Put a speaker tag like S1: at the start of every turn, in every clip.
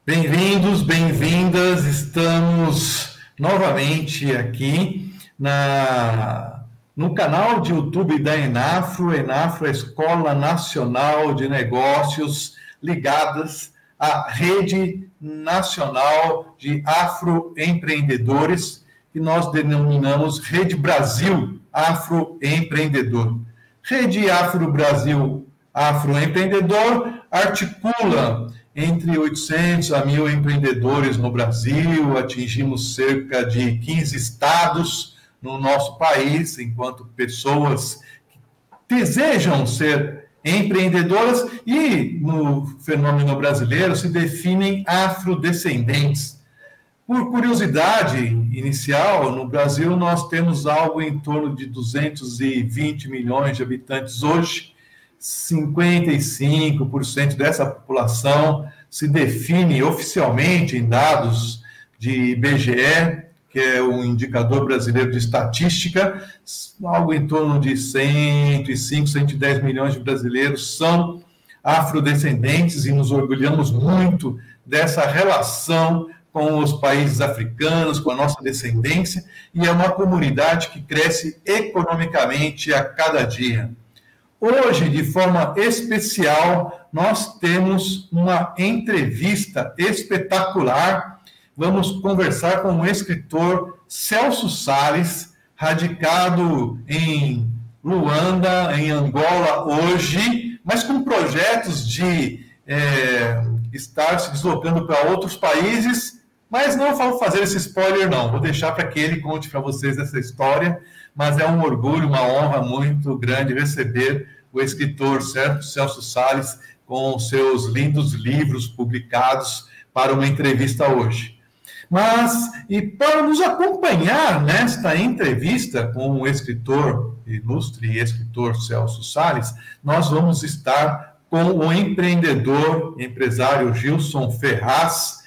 S1: Bem-vindos, bem-vindas. Estamos novamente aqui no canal de YouTube da Enafro. Enafro é a Escola Nacional de Negócios ligadas à Rede Nacional de Afroempreendedores, que nós denominamos Rede Brasil Afroempreendedor. Rede Afro Brasil Afroempreendedor articula entre 800 a 1.000 empreendedores no Brasil, atingimos cerca de 15 estados no nosso país, enquanto pessoas que desejam ser empreendedoras e, no fenômeno brasileiro, se definem afrodescendentes. Por curiosidade inicial, no Brasil nós temos algo em torno de 220 milhões de habitantes hoje. 55% dessa população se define oficialmente em dados de IBGE, que é o Indicador Brasileiro de Estatística, algo em torno de 105, 110 milhões de brasileiros são afrodescendentes e nos orgulhamos muito dessa relação com os países africanos, com a nossa descendência, e é uma comunidade que cresce economicamente a cada dia. Hoje, de forma especial, nós temos uma entrevista espetacular. Vamos conversar com o escritor Celso Sales, radicado em Luanda, em Angola hoje, mas com projetos de estar se deslocando para outros países, mas não vou fazer esse spoiler não, vou deixar para que ele conte para vocês essa história, mas é um orgulho, uma honra muito grande receber o escritor Celso Sales com seus lindos livros publicados para uma entrevista hoje. E para nos acompanhar nesta entrevista com o escritor, ilustre escritor Celso Sales, nós vamos estar com o empresário Gilson Ferraz,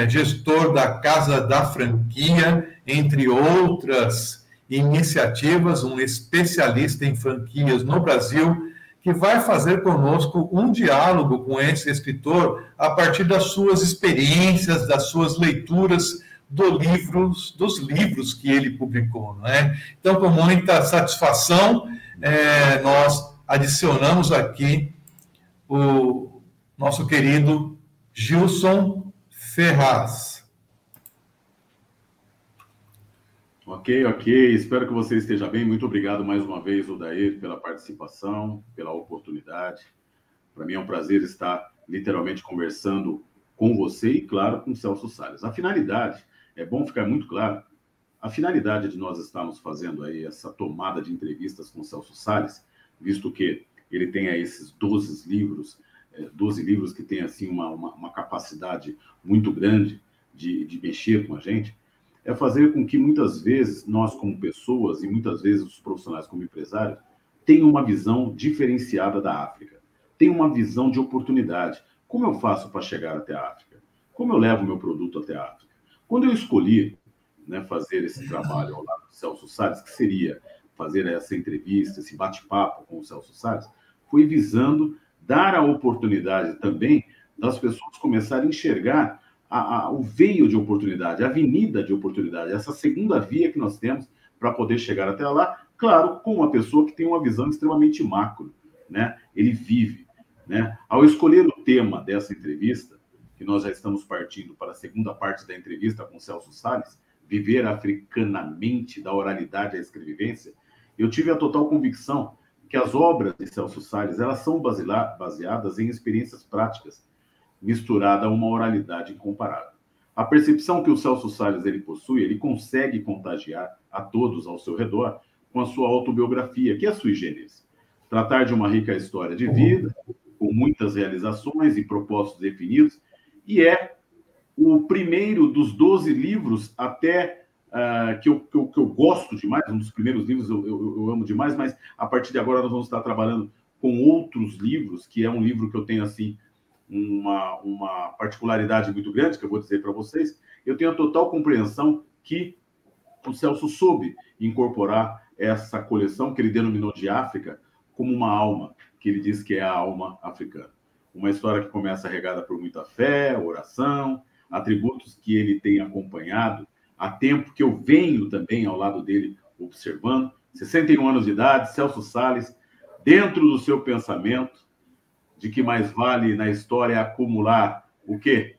S1: gestor da Casa da Franquia, entre outras iniciativas, um especialista em franquias no Brasil, que vai fazer conosco um diálogo com esse escritor a partir das suas experiências, das suas leituras dos livros que ele publicou, não é? Então, com muita satisfação, nós adicionamos aqui o nosso querido Gilson Ferraz.
S2: Ok. Espero que você esteja bem. Muito obrigado mais uma vez, Odair, pela participação, pela oportunidade. Para mim é um prazer estar literalmente conversando com você e, claro, com o Celso Sales. A finalidade, é bom ficar muito claro, a finalidade de nós estarmos fazendo aí essa tomada de entrevistas com o Celso Sales, visto que ele tem aí esses 12 livros que têm assim, uma capacidade muito grande de mexer com a gente, é fazer com que muitas vezes nós como pessoas e muitas vezes os profissionais como empresários tenham uma visão diferenciada da África, tenham uma visão de oportunidade. Como eu faço para chegar até a África? Como eu levo meu produto até a África? Quando eu escolhi fazer esse trabalho ao lado do Celso Sales, que seria fazer essa entrevista, esse bate-papo com o Celso Sales, foi visando dar a oportunidade também das pessoas começarem a enxergar o veio de oportunidade, a avenida de oportunidade, essa segunda via que nós temos para poder chegar até lá, claro, com uma pessoa que tem uma visão extremamente macro, né? Ele vive, né? Ao escolher o tema dessa entrevista, que nós já estamos partindo para a segunda parte da entrevista com o Celso Sales, viver africanamente da oralidade à escrevivência, eu tive a total convicção que as obras de Celso Sales, elas são baseadas em experiências práticas, misturada a uma oralidade incomparável. A percepção que o Celso Sales ele possui, ele consegue contagiar a todos ao seu redor com a sua autobiografia, que é sui generis. Tratar de uma rica história de vida, com muitas realizações e propósitos definidos, e é o primeiro dos 12 livros até que eu gosto demais, um dos primeiros livros eu amo demais, mas a partir de agora nós vamos estar trabalhando com outros livros, que é um livro que eu tenho assim uma particularidade muito grande, que eu vou dizer para vocês. Eu tenho a total compreensão que o Celso soube incorporar essa coleção, que ele denominou de África, como uma alma, que ele diz que é a alma africana. uma história que começa regada por muita fé, oração, atributos que ele tem acompanhado há tempo, que eu venho também ao lado dele observando. 61 anos de idade, Celso Salles, dentro do seu pensamento de que mais vale na história acumular o quê?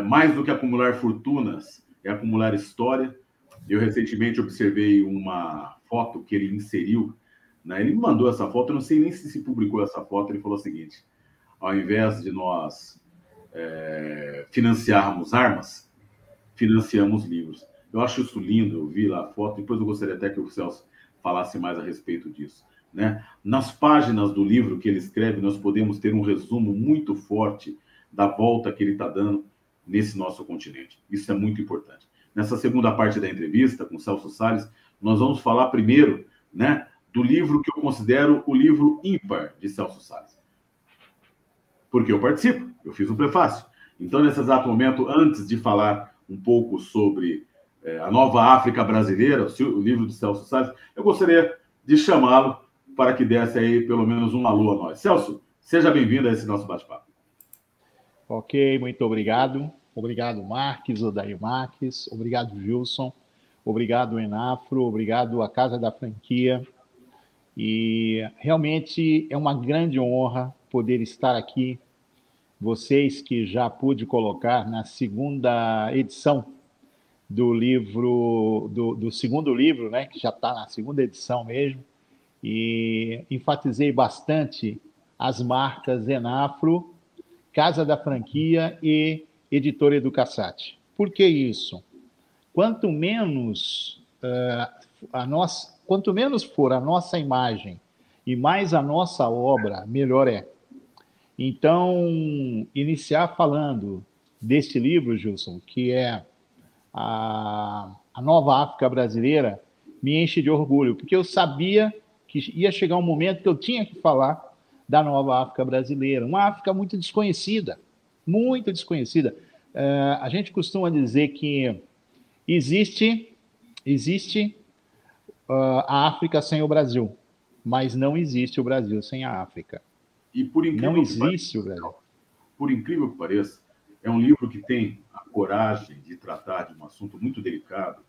S2: Mais do que acumular fortunas, é acumular história. Eu recentemente observei uma foto que ele inseriu, né? Ele me mandou essa foto, eu não sei nem se publicou essa foto, ele falou o seguinte: ao invés de nós financiarmos armas, financiamos livros. Eu acho isso lindo, eu vi lá a foto, depois eu gostaria até que o Celso falasse mais a respeito disso, né? Nas páginas do livro que ele escreve, nós podemos ter um resumo muito forte da volta que ele está dando nesse nosso continente. Isso é muito importante. Nessa segunda parte da entrevista com Celso Salles, nós vamos falar primeiro, né, do livro que eu considero o livro ímpar de Celso Salles. Porque eu participo, eu fiz um prefácio. Então, nesse exato momento, antes de falar um pouco sobre a nova África brasileira, o livro de Celso Salles, eu gostaria de chamá-lo para que desse aí pelo menos um alô a nós. Celso, seja bem-vindo a esse nosso bate-papo.
S3: Ok, muito obrigado. Obrigado, Marques, Odair Marques. Obrigado, Gilson. Obrigado, Enafro. Obrigado à Casa da Franquia. E realmente é uma grande honra poder estar aqui. Vocês que já pude colocar na segunda edição do livro, do segundo livro, né, que já está na segunda edição mesmo, e enfatizei bastante as marcas Enafro, Casa da Franquia e Editora Educasat. Por que isso? Quanto menos for a nossa imagem e mais a nossa obra, melhor é. Então, iniciar falando deste livro, Gilson, que é a Nova África Brasileira, me enche de orgulho, porque eu sabia que ia chegar um momento que eu tinha que falar da Nova África Brasileira, uma África muito desconhecida, muito desconhecida. A gente costuma dizer que existe a África sem o Brasil, mas não existe o Brasil sem a África.
S2: E por incrível
S3: não existe o Brasil.
S2: Por incrível que pareça, é um livro que tem a coragem de tratar de um assunto muito delicado,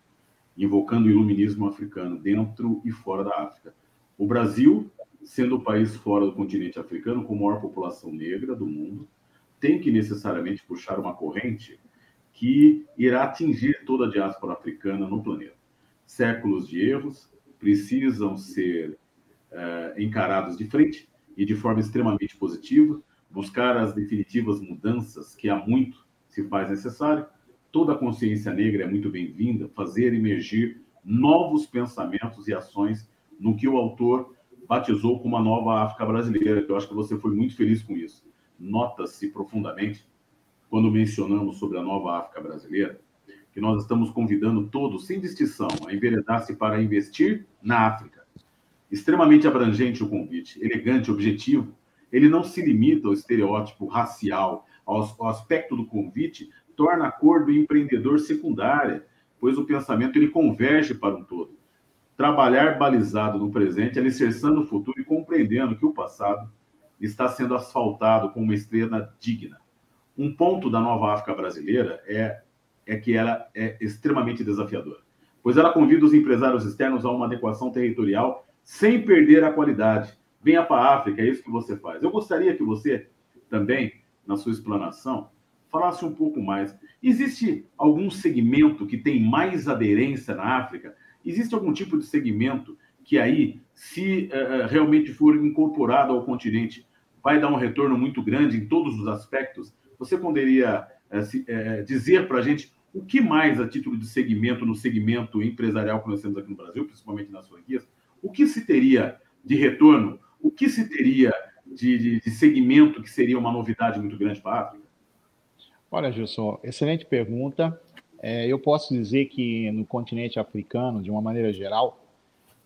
S2: invocando o iluminismo africano dentro e fora da África. O Brasil, sendo o país fora do continente africano com maior população negra do mundo, tem que necessariamente puxar uma corrente que irá atingir toda a diáspora africana no planeta. Séculos de erros precisam ser encarados de frente e de forma extremamente positiva, buscar as definitivas mudanças que há muito se faz necessário. Toda a consciência negra é muito bem-vinda, fazer emergir novos pensamentos e ações no que o autor batizou como a nova África brasileira, que eu acho que você foi muito feliz com isso. Nota-se profundamente, quando mencionamos sobre a nova África brasileira, que nós estamos convidando todos, sem distinção, a enveredar-se para investir na África. Extremamente abrangente o convite, elegante, objetivo. Ele não se limita ao estereótipo racial, ao aspecto do convite, torna a cor do empreendedor secundária, pois o pensamento ele converge para um todo. Trabalhar balizado no presente, alicerçando o futuro e compreendendo que o passado está sendo asfaltado com uma estrela digna. Um ponto da nova África brasileira é que ela é extremamente desafiadora, pois ela convida os empresários externos a uma adequação territorial sem perder a qualidade. Venha para a África, é isso que você faz. Eu gostaria que você também, na sua explanação, falasse um pouco mais. Existe algum segmento que tem mais aderência na África? Existe algum tipo de segmento que aí, se realmente for incorporado ao continente, vai dar um retorno muito grande em todos os aspectos? Você poderia dizer para a gente o que mais, a título de segmento, no segmento empresarial que nós temos aqui no Brasil, principalmente nas franquias, o que se teria de retorno? O que se teria de segmento que seria uma novidade muito grande para a África?
S3: Olha, Gilson, excelente pergunta. Eu posso dizer que no continente africano, de uma maneira geral,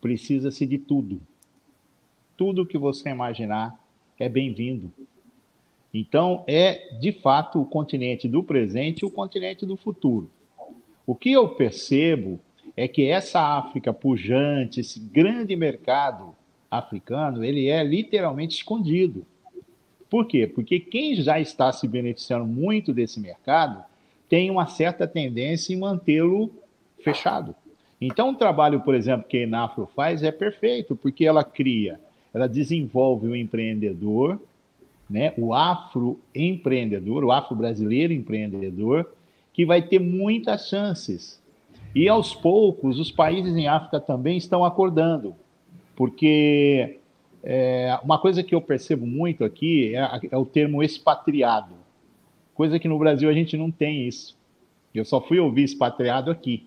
S3: precisa-se de tudo. Tudo que você imaginar é bem-vindo. Então, é, de fato, o continente do presente e o continente do futuro. O que eu percebo é que essa África pujante, esse grande mercado africano, ele é literalmente escondido. Por quê? Porque quem já está se beneficiando muito desse mercado tem uma certa tendência em mantê-lo fechado. Então, o trabalho, por exemplo, que a Enafro faz é perfeito, porque ela desenvolve o empreendedor, né, o afroempreendedor, o afro-brasileiro empreendedor, que vai ter muitas chances. E, aos poucos, os países em África também estão acordando, porque uma coisa que eu percebo muito aqui é o termo expatriado, coisa que no Brasil a gente não tem isso. Eu só fui ouvir expatriado aqui.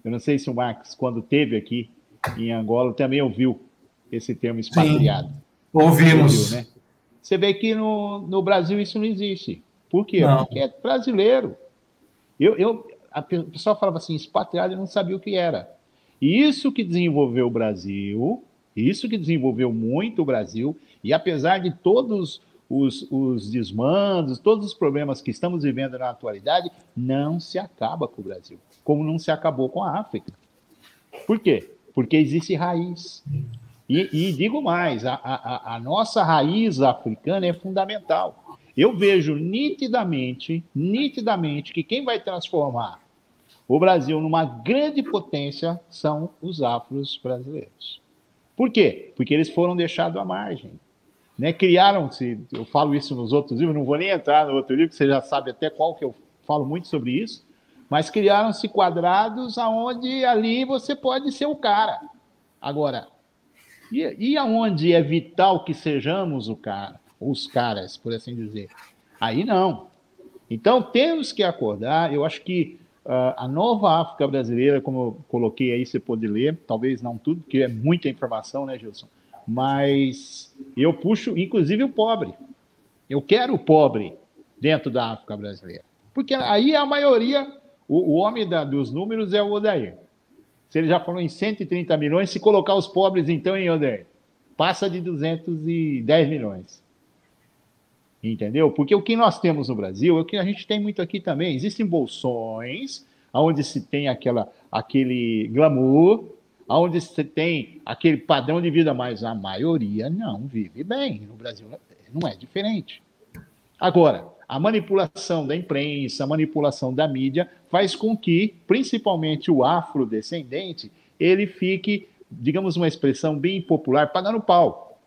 S3: Eu não sei se o Marcos, quando esteve aqui em Angola, também ouviu esse termo expatriado.
S1: Sim, ouvimos.
S3: Ouviu, né? Você vê que no Brasil isso não existe. Por quê?
S1: Não.
S3: Porque é brasileiro. A pessoa falava assim, expatriado, eu não sabia o que era. E isso que desenvolveu o Brasil, isso que desenvolveu muito o Brasil, e apesar de todos os desmandos, todos os problemas que estamos vivendo na atualidade, não se acaba com o Brasil, como não se acabou com a África. Por quê? Porque existe raiz. E digo mais, a nossa raiz africana é fundamental. Eu vejo nitidamente que quem vai transformar o Brasil numa grande potência são os afros brasileiros. Por quê? Porque eles foram deixados à margem. Né? Criaram-se, eu falo isso nos outros livros, não vou nem entrar no outro livro, que você já sabe até qual que eu falo muito sobre isso, mas criaram-se quadrados onde ali você pode ser o cara. Agora, e aonde é vital que sejamos o cara, os caras, por assim dizer? Aí não. Então, temos que acordar. Eu acho que a nova África brasileira, como eu coloquei aí, você pode ler, talvez não tudo, porque é muita informação, né, Gilson? Mas eu puxo, inclusive, o pobre. Eu quero o pobre dentro da África brasileira. Porque aí a maioria, o homem dos números é o Odair. Se ele já falou em 130 milhões, se colocar os pobres, então, em Odair, passa de 210 milhões. Entendeu? Porque o que nós temos no Brasil é o que a gente tem muito aqui também. Existem bolsões, onde se tem aquele glamour, onde se tem aquele padrão de vida, mas a maioria não vive bem. No Brasil não é diferente. Agora, a manipulação da imprensa, a manipulação da mídia faz com que, principalmente o afrodescendente, ele fique, digamos, uma expressão bem popular, pagando pau.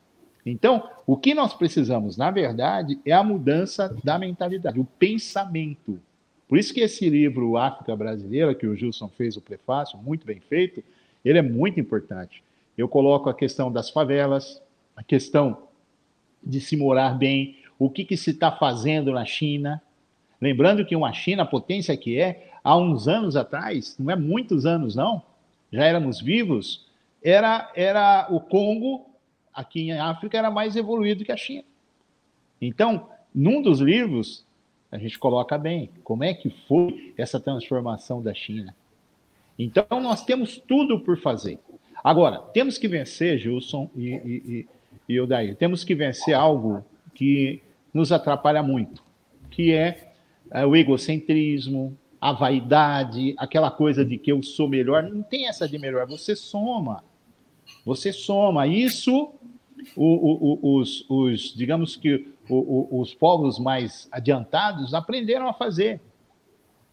S3: Então, o que nós precisamos, na verdade, é a mudança da mentalidade, o pensamento. Por isso que esse livro, África Brasileira, que o Gilson fez o prefácio, muito bem feito, ele é muito importante. Eu coloco a questão das favelas, a questão de se morar bem, o que se está fazendo na China. Lembrando que uma China, a potência que é, há uns anos atrás, não é muitos anos não, já éramos vivos, era o Congo, aqui em África, era mais evoluído que a China. Então, num dos livros, a gente coloca bem como é que foi essa transformação da China. Então, nós temos tudo por fazer. Agora, temos que vencer, Gilson e Odair, temos que vencer algo que nos atrapalha muito, que é o egocentrismo, a vaidade, aquela coisa de que eu sou melhor. Não tem essa de melhor, você soma. Você soma. Isso, digamos que os povos mais adiantados aprenderam a fazer.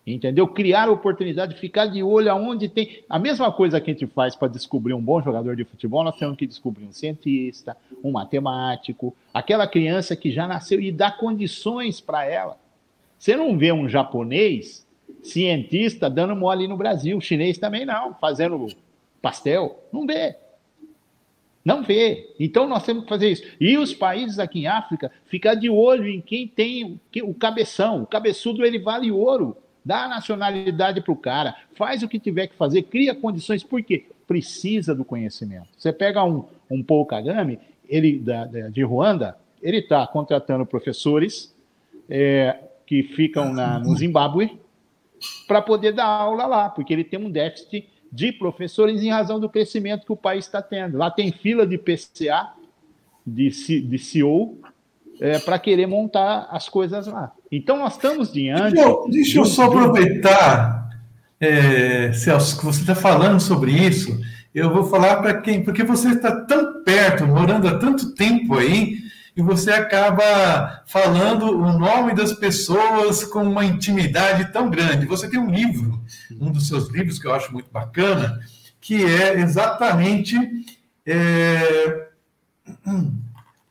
S3: Entendeu? Criar oportunidade, ficar de olho aonde tem. A mesma coisa que a gente faz para descobrir um bom jogador de futebol, nós temos que descobrir um cientista, um matemático, aquela criança que já nasceu e dar condições para ela. Você não vê um japonês cientista dando mole no Brasil, chinês também não, fazendo pastel, não vê. Não vê. Então, nós temos que fazer isso. E os países aqui em África, ficar de olho em quem tem o cabeção. O cabeçudo, ele vale ouro. Dá a nacionalidade para o cara, faz o que tiver que fazer, cria condições, porque precisa do conhecimento. Você pega um Paul Kagame, ele de Ruanda, ele está contratando professores que ficam no Zimbábue para poder dar aula lá, porque ele tem um déficit de professores em razão do crescimento que o país está tendo. Lá tem fila de PCA, de CEO, para querer montar as coisas lá. Então, nós estamos diante...
S1: Deixa eu só aproveitar, Celso, que você está falando sobre isso. Eu vou falar para quem... Porque você está tão perto, morando há tanto tempo aí, e você acaba falando o nome das pessoas com uma intimidade tão grande. Você tem um livro, um dos seus livros que eu acho muito bacana, que é exatamente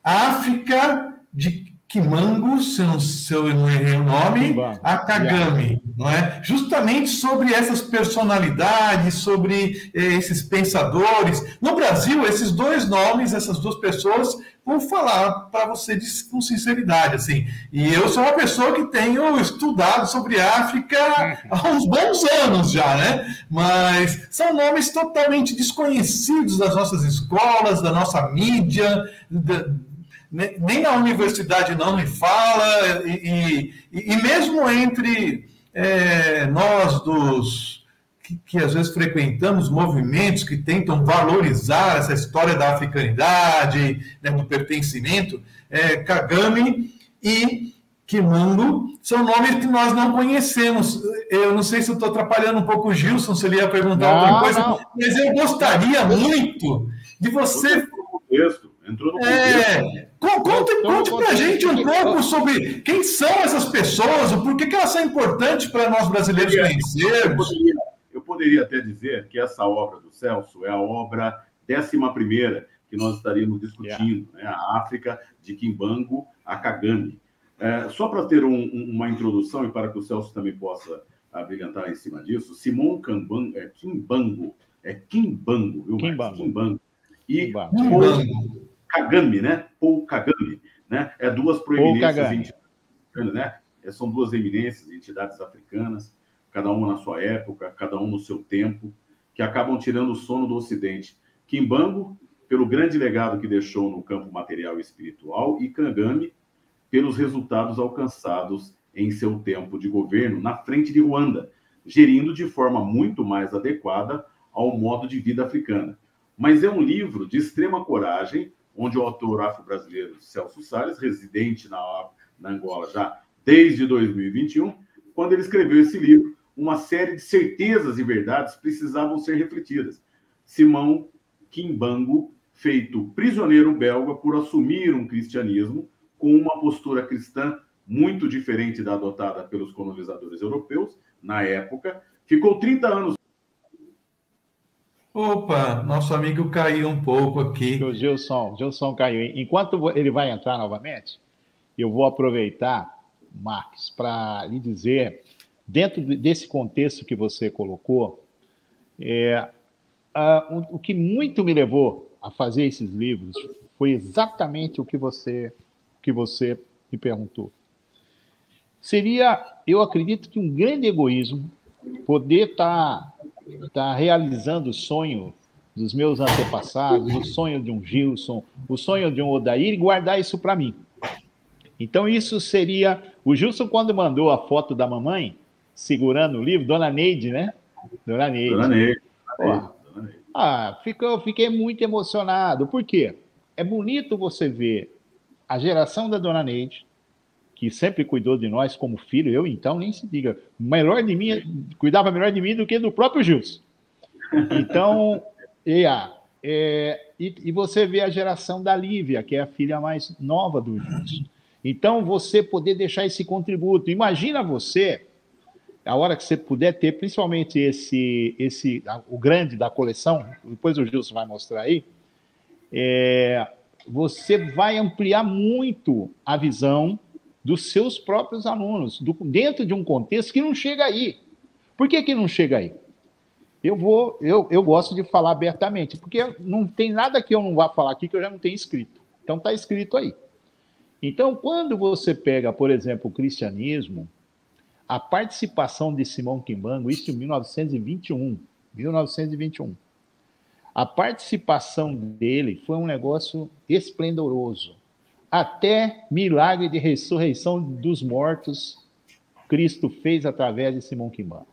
S1: África de Kimbangu, se eu não errei o nome, a Kagame, não é? Justamente sobre essas personalidades, sobre esses pensadores. No Brasil, esses dois nomes, essas duas pessoas, vou falar para você com sinceridade, assim. E eu sou uma pessoa que tenho estudado sobre África há uns bons anos já, né? Mas são nomes totalmente desconhecidos das nossas escolas, da nossa mídia, nem na universidade não me fala, e mesmo entre nós que às vezes frequentamos movimentos que tentam valorizar essa história da africanidade, né, do pertencimento, Kagame e Kimbangu são nomes que nós não conhecemos. Eu não sei se eu estou atrapalhando um pouco o Gilson, se ele ia perguntar alguma coisa, mas eu gostaria muito de você...
S2: Entrou no contexto.
S1: Conte para a gente um pouco sobre quem são essas pessoas, o porquê que elas são importantes para nós brasileiros conhecermos.
S2: Eu poderia até dizer que essa obra do Celso é a obra 11ª que nós estaríamos discutindo, né? A África de Kimbangu a Kagame. Só para ter uma introdução e para que o Celso também possa brilhantar em cima disso, Simon Kimbangu, viu, Kimbangu. E Paul Kagame, né? Paul Kagame, né? Duas proeminências, né? São duas eminências, entidades africanas, cada uma na sua época, cada um no seu tempo, que acabam tirando o sono do Ocidente. Kimbangu, pelo grande legado que deixou no campo material e espiritual, e Kagame, pelos resultados alcançados em seu tempo de governo na frente de Ruanda, gerindo de forma muito mais adequada ao modo de vida africana. Mas é um livro de extrema coragem, onde o autor afro-brasileiro Celso Salles, residente na Angola já desde 2021, quando ele escreveu esse livro, uma série de certezas e verdades precisavam ser refletidas. Simão Kimbangu, feito prisioneiro belga por assumir um cristianismo com uma postura cristã muito diferente da adotada pelos colonizadores europeus, na época, ficou 30 anos...
S1: Opa, nosso amigo caiu um pouco aqui.
S3: O Gilson caiu. Enquanto ele vai entrar novamente, eu vou aproveitar, Marques, para lhe dizer, dentro desse contexto que você colocou, o que muito me levou a fazer esses livros foi exatamente o que você me perguntou. Seria, eu acredito que um grande egoísmo poder estar realizando o sonho dos meus antepassados, o sonho de um Gilson, o sonho de um Odair, e guardar isso para mim. Então, isso seria... O Gilson, quando mandou a foto da mamãe, segurando o livro, Dona Neide, né? Dona Neide. Fiquei muito emocionado. Por quê? É bonito você ver a geração da Dona Neide, que sempre cuidou de nós como filho, eu então nem se diga, cuidava melhor de mim do que do próprio Gilson. Então, e você vê a geração da Lívia, que é a filha mais nova do Gilson. Então, você poder deixar esse contributo. Imagina você, a hora que você puder ter, principalmente o grande da coleção, depois o Gilson vai mostrar aí, você vai ampliar muito a visão dos seus próprios alunos, dentro de um contexto que não chega aí. Por que não chega aí? Eu gosto de falar abertamente, porque não tem nada que eu não vá falar aqui que eu já não tenho escrito. Então, está escrito aí. Então, quando você pega, por exemplo, o cristianismo, a participação de Simão Kimbangu, isso em 1921, a participação dele foi um negócio esplendoroso. Até milagre de ressurreição dos mortos, Cristo fez através de Simão Kimbangu.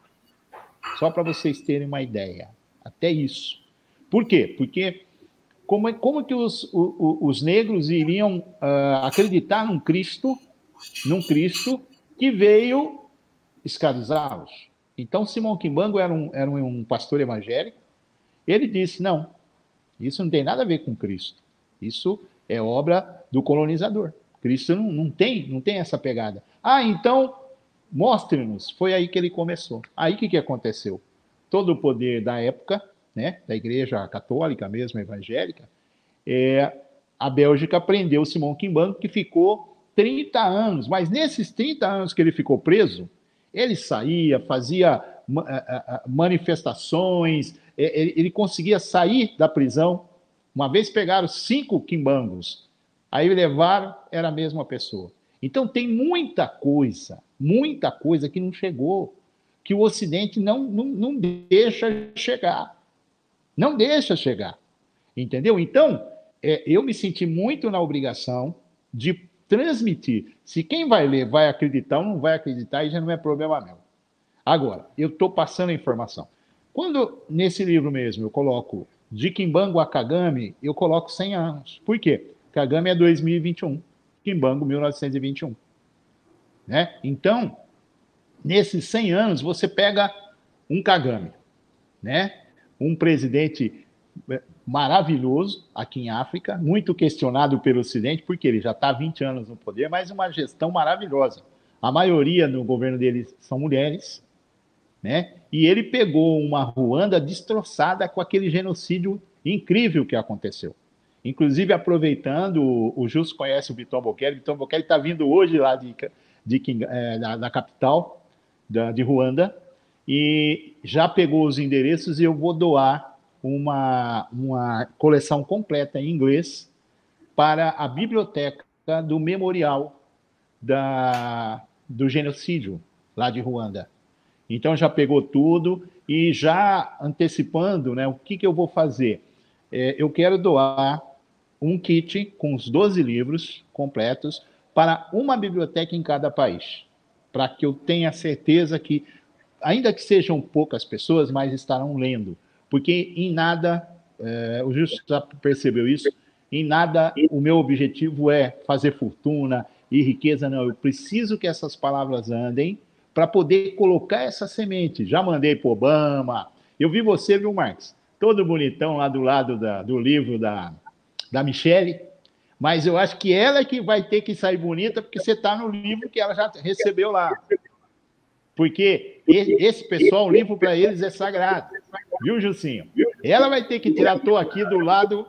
S3: Só para vocês terem uma ideia. Até isso. Por quê? Porque como que os negros iriam acreditar num Cristo que veio escravizá-los? Então, Simão Kimbangu era um pastor evangélico. Ele disse, não, isso não tem nada a ver com Cristo. Isso é obra do colonizador. Cristo não tem essa pegada. Ah, então, mostre-nos. Foi aí que ele começou. Aí o que aconteceu? Todo o poder da época, né, da Igreja Católica mesmo, evangélica, a Bélgica prendeu Simão Kimbangu, que ficou 30 anos. Mas nesses 30 anos que ele ficou preso, ele saía, fazia manifestações, ele conseguia sair da prisão. Uma vez pegaram 5 quimbangos, aí levaram, era a mesma pessoa. Então tem muita coisa que não chegou, que o Ocidente não deixa chegar. Não deixa chegar. Entendeu? Então, eu me senti muito na obrigação de transmitir. Se quem vai ler vai acreditar ou não vai acreditar, aí já não é problema meu. Agora, eu estou passando a informação. Quando, nesse livro mesmo, eu coloco de Kimbangu a Kagame, eu coloco 100 anos. Por quê? Kagame é 2021, Kimbangu 1921. Né? Então, nesses 100 anos, você pega um Kagame, né? Um presidente maravilhoso aqui em África, muito questionado pelo Ocidente, porque ele já está há 20 anos no poder, mas uma gestão maravilhosa. A maioria no governo dele são mulheres, né? E ele pegou uma Ruanda destroçada com aquele genocídio incrível que aconteceu. Inclusive, aproveitando, o Justo conhece o Vitor Boqueri está vindo hoje lá da capital de Ruanda, e já pegou os endereços e eu vou doar uma coleção completa em inglês para a biblioteca do memorial do genocídio lá de Ruanda. Então já pegou tudo e já antecipando, né, o que eu vou fazer? Eu quero doar um kit com os 12 livros completos para uma biblioteca em cada país, para que eu tenha certeza que, ainda que sejam poucas pessoas, mas estarão lendo. Porque em nada, o Justo já percebeu isso, em nada o meu objetivo é fazer fortuna e riqueza, não. Eu preciso que essas palavras andem para poder colocar essa semente. Já mandei para Obama. Eu vi você, viu, Marcos? Todo bonitão lá do lado do livro da Michelle, mas eu acho que ela é que vai ter que sair bonita, porque você está no livro que ela já recebeu lá. Porque esse pessoal, o livro para eles é sagrado. Viu, Jucinho? Ela vai ter que tirar, estou aqui do lado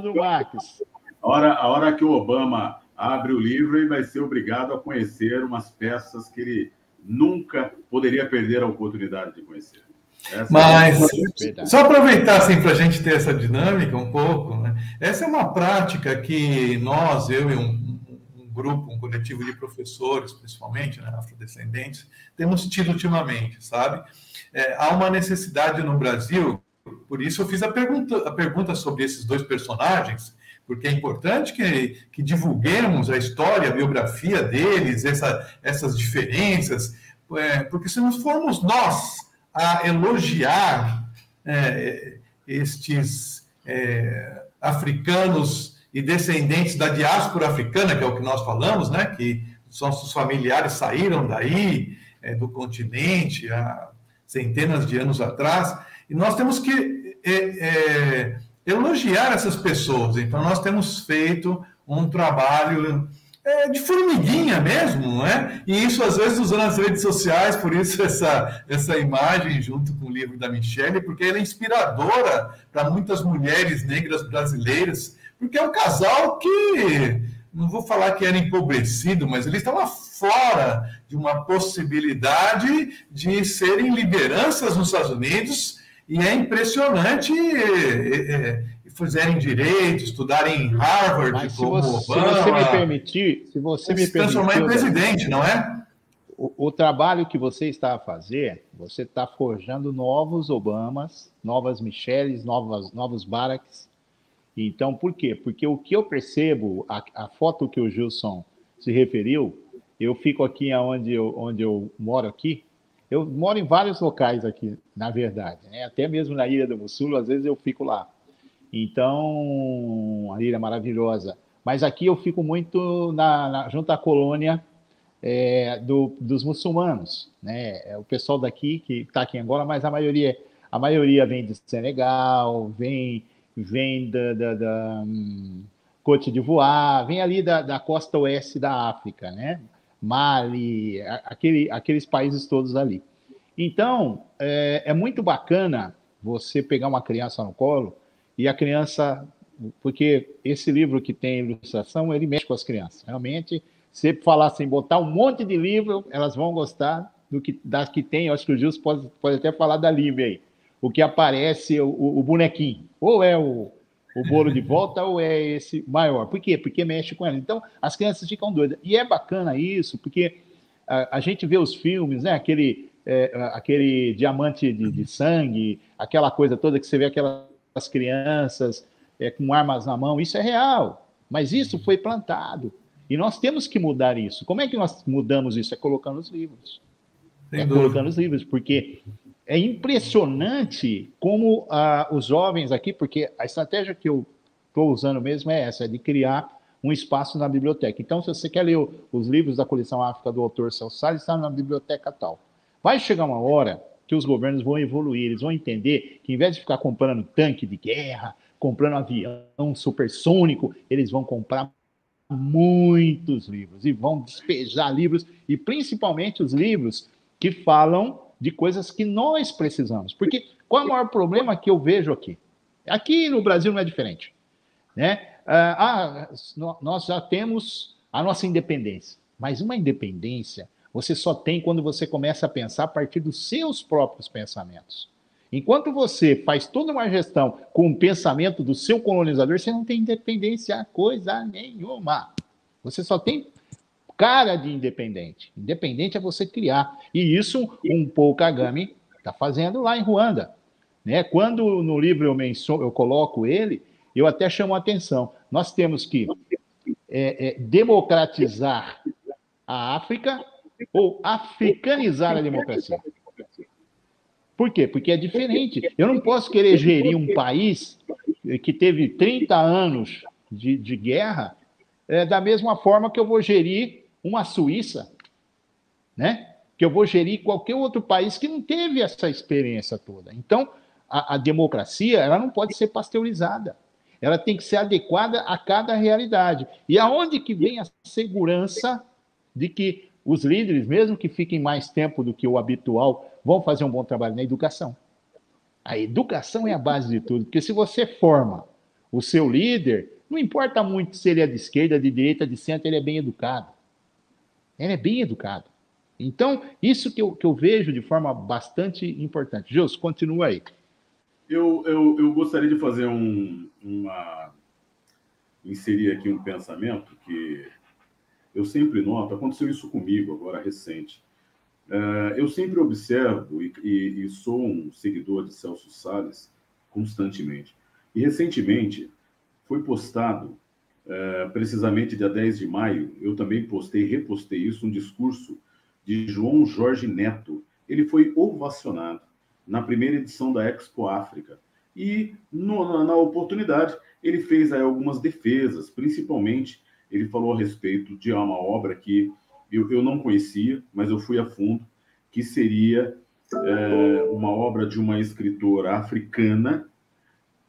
S3: do Marcos.
S2: A hora que o Obama abre o livro, ele vai ser obrigado a conhecer umas peças que ele nunca poderia perder a oportunidade de conhecer.
S1: Mas, só aproveitar assim, para a gente ter essa dinâmica um pouco, né? Essa é uma prática que nós, eu e um grupo, um coletivo de professores, principalmente, né, afrodescendentes, temos tido ultimamente, sabe? Há uma necessidade no Brasil, por isso eu fiz a pergunta sobre esses dois personagens, porque é importante que divulguemos a história, a biografia deles, essas diferenças, porque se não formos nós a elogiar estes africanos e descendentes da diáspora africana, que é o que nós falamos, né, que nossos familiares saíram daí, do continente, há centenas de anos atrás, e nós temos que elogiar essas pessoas. Então, nós temos feito um trabalho de formiguinha mesmo, não é? E isso, às vezes, usando as redes sociais, por isso essa imagem junto com o livro da Michelle, porque ela é inspiradora para muitas mulheres negras brasileiras, porque é um casal que, não vou falar que era empobrecido, mas eles estavam fora de uma possibilidade de serem lideranças nos Estados Unidos, e é impressionante fizerem direito, estudarem em Harvard,
S3: mas
S1: como Obama.
S3: Se você me permitir,
S1: se transformar em presidente, não é?
S3: O trabalho que você está a fazer, você está forjando novos Obamas, novas Michelles, novos Baracks. Então, por quê? Porque o que eu percebo, a foto que o Gilson se referiu, eu fico aqui onde eu moro aqui. Eu moro em vários locais aqui, na verdade, né? Até mesmo na Ilha do Mussulo, às vezes eu fico lá. Então, a ilha é maravilhosa. Mas aqui eu fico muito junto à colônia dos muçulmanos, né? O pessoal daqui, que está aqui em Angola, mas a maioria vem de Senegal, vem Côte d'Ivoire, vem ali da costa oeste da África, né? Mali, aqueles países todos ali. Então, é muito bacana você pegar uma criança no colo e a criança, porque esse livro que tem ilustração, ele mexe com as crianças. Realmente, se falar assim, botar um monte de livro, elas vão gostar das que tem. Eu acho que o Gilson pode até falar da Lívia aí. O que aparece, o bonequinho. Ou é o bolo de volta ou é esse maior. Por quê? Porque mexe com ela. Então, as crianças ficam doidas. E é bacana isso, porque a gente vê os filmes, né? Aquele diamante de sangue, aquela coisa toda que você vê aquelas crianças com armas na mão. Isso é real, mas isso foi plantado. E nós temos que mudar isso. Como é que nós mudamos isso? É colocando os livros. Colocando os livros, porque é impressionante como os jovens aqui, porque a estratégia que eu estou usando mesmo é essa, é de criar um espaço na biblioteca. Então, se você quer ler os livros da coleção África do autor Celso Salles, está na biblioteca tal. Vai chegar uma hora que os governos vão evoluir, eles vão entender que, em vez de ficar comprando tanque de guerra, comprando avião supersônico, eles vão comprar muitos livros e vão despejar livros, e principalmente os livros que falam de coisas que nós precisamos. Porque qual é o maior problema que eu vejo aqui? Aqui no Brasil não é diferente, né? Nós já temos a nossa independência, mas uma independência você só tem quando você começa a pensar a partir dos seus próprios pensamentos. Enquanto você faz toda uma gestão com o pensamento do seu colonizador, você não tem independência coisa nenhuma. Você só tem cara de independente. Independente é você criar. E isso um Paul Kagame está fazendo lá em Ruanda. Né? Quando no livro eu coloco ele, eu até chamo a atenção. Nós temos que democratizar a África ou africanizar a democracia. Por quê? Porque é diferente. Eu não posso querer gerir um país que teve 30 anos de guerra da mesma forma que eu vou gerir uma Suíça, né? Que eu vou gerir qualquer outro país que não teve essa experiência toda. Então, a democracia ela não pode ser pasteurizada. Ela tem que ser adequada a cada realidade. E aonde que vem a segurança de que os líderes, mesmo que fiquem mais tempo do que o habitual, vão fazer um bom trabalho na educação? A educação é a base de tudo, porque se você forma o seu líder, não importa muito se ele é de esquerda, de direita, de centro, ele é bem educado. Ele é bem educado. Então, isso que eu vejo de forma bastante importante. Gilson, continua aí.
S2: Eu gostaria de fazer inserir aqui um pensamento que eu sempre noto, aconteceu isso comigo agora recente. Eu sempre observo e sou um seguidor de Celso Salles constantemente. E recentemente foi postado, precisamente dia 10 de maio, eu também repostei isso, um discurso de João Jorge Neto. Ele foi ovacionado na primeira edição da Expo África. E, na oportunidade, ele fez aí algumas defesas, principalmente, ele falou a respeito de uma obra que eu não conhecia, mas eu fui a fundo, que seria uma obra de uma escritora africana,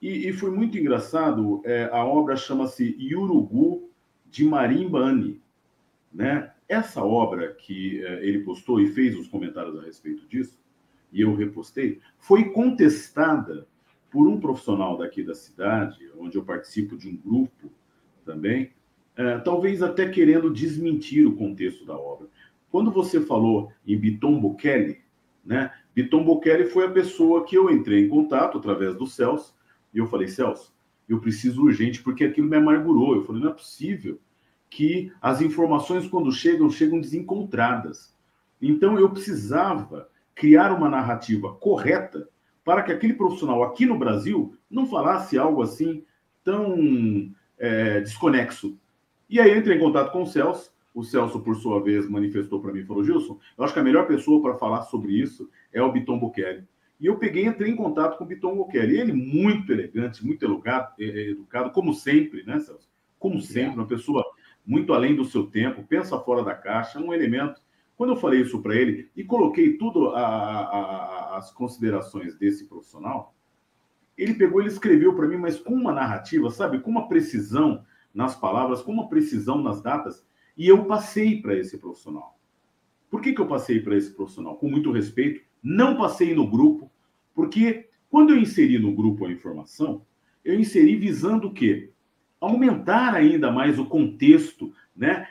S2: e foi muito engraçado, a obra chama-se Yurugu, de Marimbani, né? Essa obra que ele postou e fez os comentários a respeito disso, e eu repostei, foi contestada por um profissional daqui da cidade, onde eu participo de um grupo também, talvez até querendo desmentir o contexto da obra. Quando você falou em Biton Kelly, né? Biton Kelly foi a pessoa que eu entrei em contato através do Celso, e eu falei, Celso, eu preciso urgente, porque aquilo me amargurou. Eu falei, não é possível que as informações, quando chegam desencontradas. Então, eu precisava criar uma narrativa correta para que aquele profissional aqui no Brasil não falasse algo assim tão desconexo. E aí eu entrei em contato com o Celso, por sua vez, manifestou para mim e falou, Gilson, eu acho que a melhor pessoa para falar sobre isso é o Biton Kelly. E eu entrei em contato com o Biton Kelly. Ele muito elegante, muito educado, como sempre, né, Celso? Como sempre, uma pessoa muito além do seu tempo, pensa fora da caixa, um elemento. Quando eu falei isso para ele e coloquei tudo as considerações desse profissional, ele escreveu para mim, mas com uma narrativa, sabe, com uma precisão, nas palavras, com uma precisão nas datas, e eu passei para esse profissional. Por que eu passei para esse profissional? Com muito respeito, não passei no grupo, porque quando eu inseri no grupo a informação, eu inseri visando o quê? Aumentar ainda mais o contexto, né?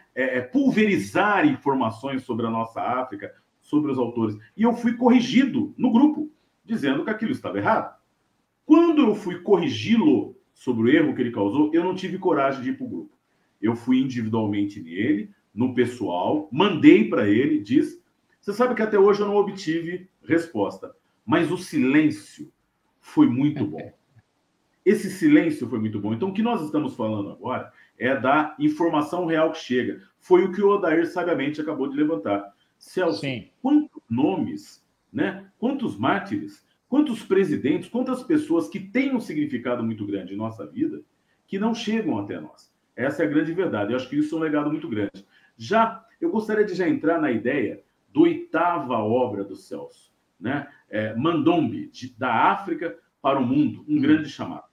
S2: Pulverizar informações sobre a nossa África, sobre os autores. E eu fui corrigido no grupo, dizendo que aquilo estava errado. Quando eu fui corrigi-lo sobre o erro que ele causou, eu não tive coragem de ir para o grupo. Eu fui individualmente nele, no pessoal, mandei para ele, diz... Você sabe que até hoje eu não obtive resposta, mas o silêncio foi muito bom. Esse silêncio foi muito bom. Então, o que nós estamos falando agora é da informação real que chega. Foi o que o Odair sabiamente acabou de levantar. Celso, sim, quantos nomes, né? Quantos mártires, quantos presidentes, quantas pessoas que têm um significado muito grande em nossa vida que não chegam até nós. Essa é a grande verdade. Eu acho que isso é um legado muito grande. Já, eu gostaria de já entrar na ideia da 8ª obra do Celso, né? Mandombe, da África para o mundo, um grande chamado.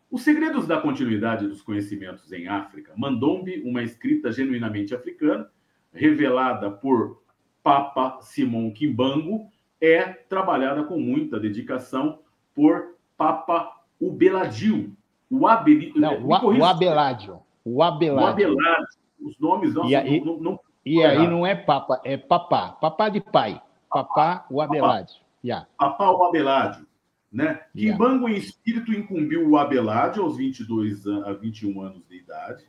S2: Os segredos da continuidade dos conhecimentos em África, Mandombe, uma escrita genuinamente africana, revelada por Papa Simon Kimbangu, é trabalhada com muita dedicação por Papa Ubeladil.
S3: O Abeládio.
S2: O Abeládio. Os nomes não...
S3: E aí não é Papa, é Papá. Papá de pai. Papá o Abeládio.
S2: Papá o Abeládio. Né? Kimbangu, em espírito, incumbiu o Abeládio, aos 21 anos de idade,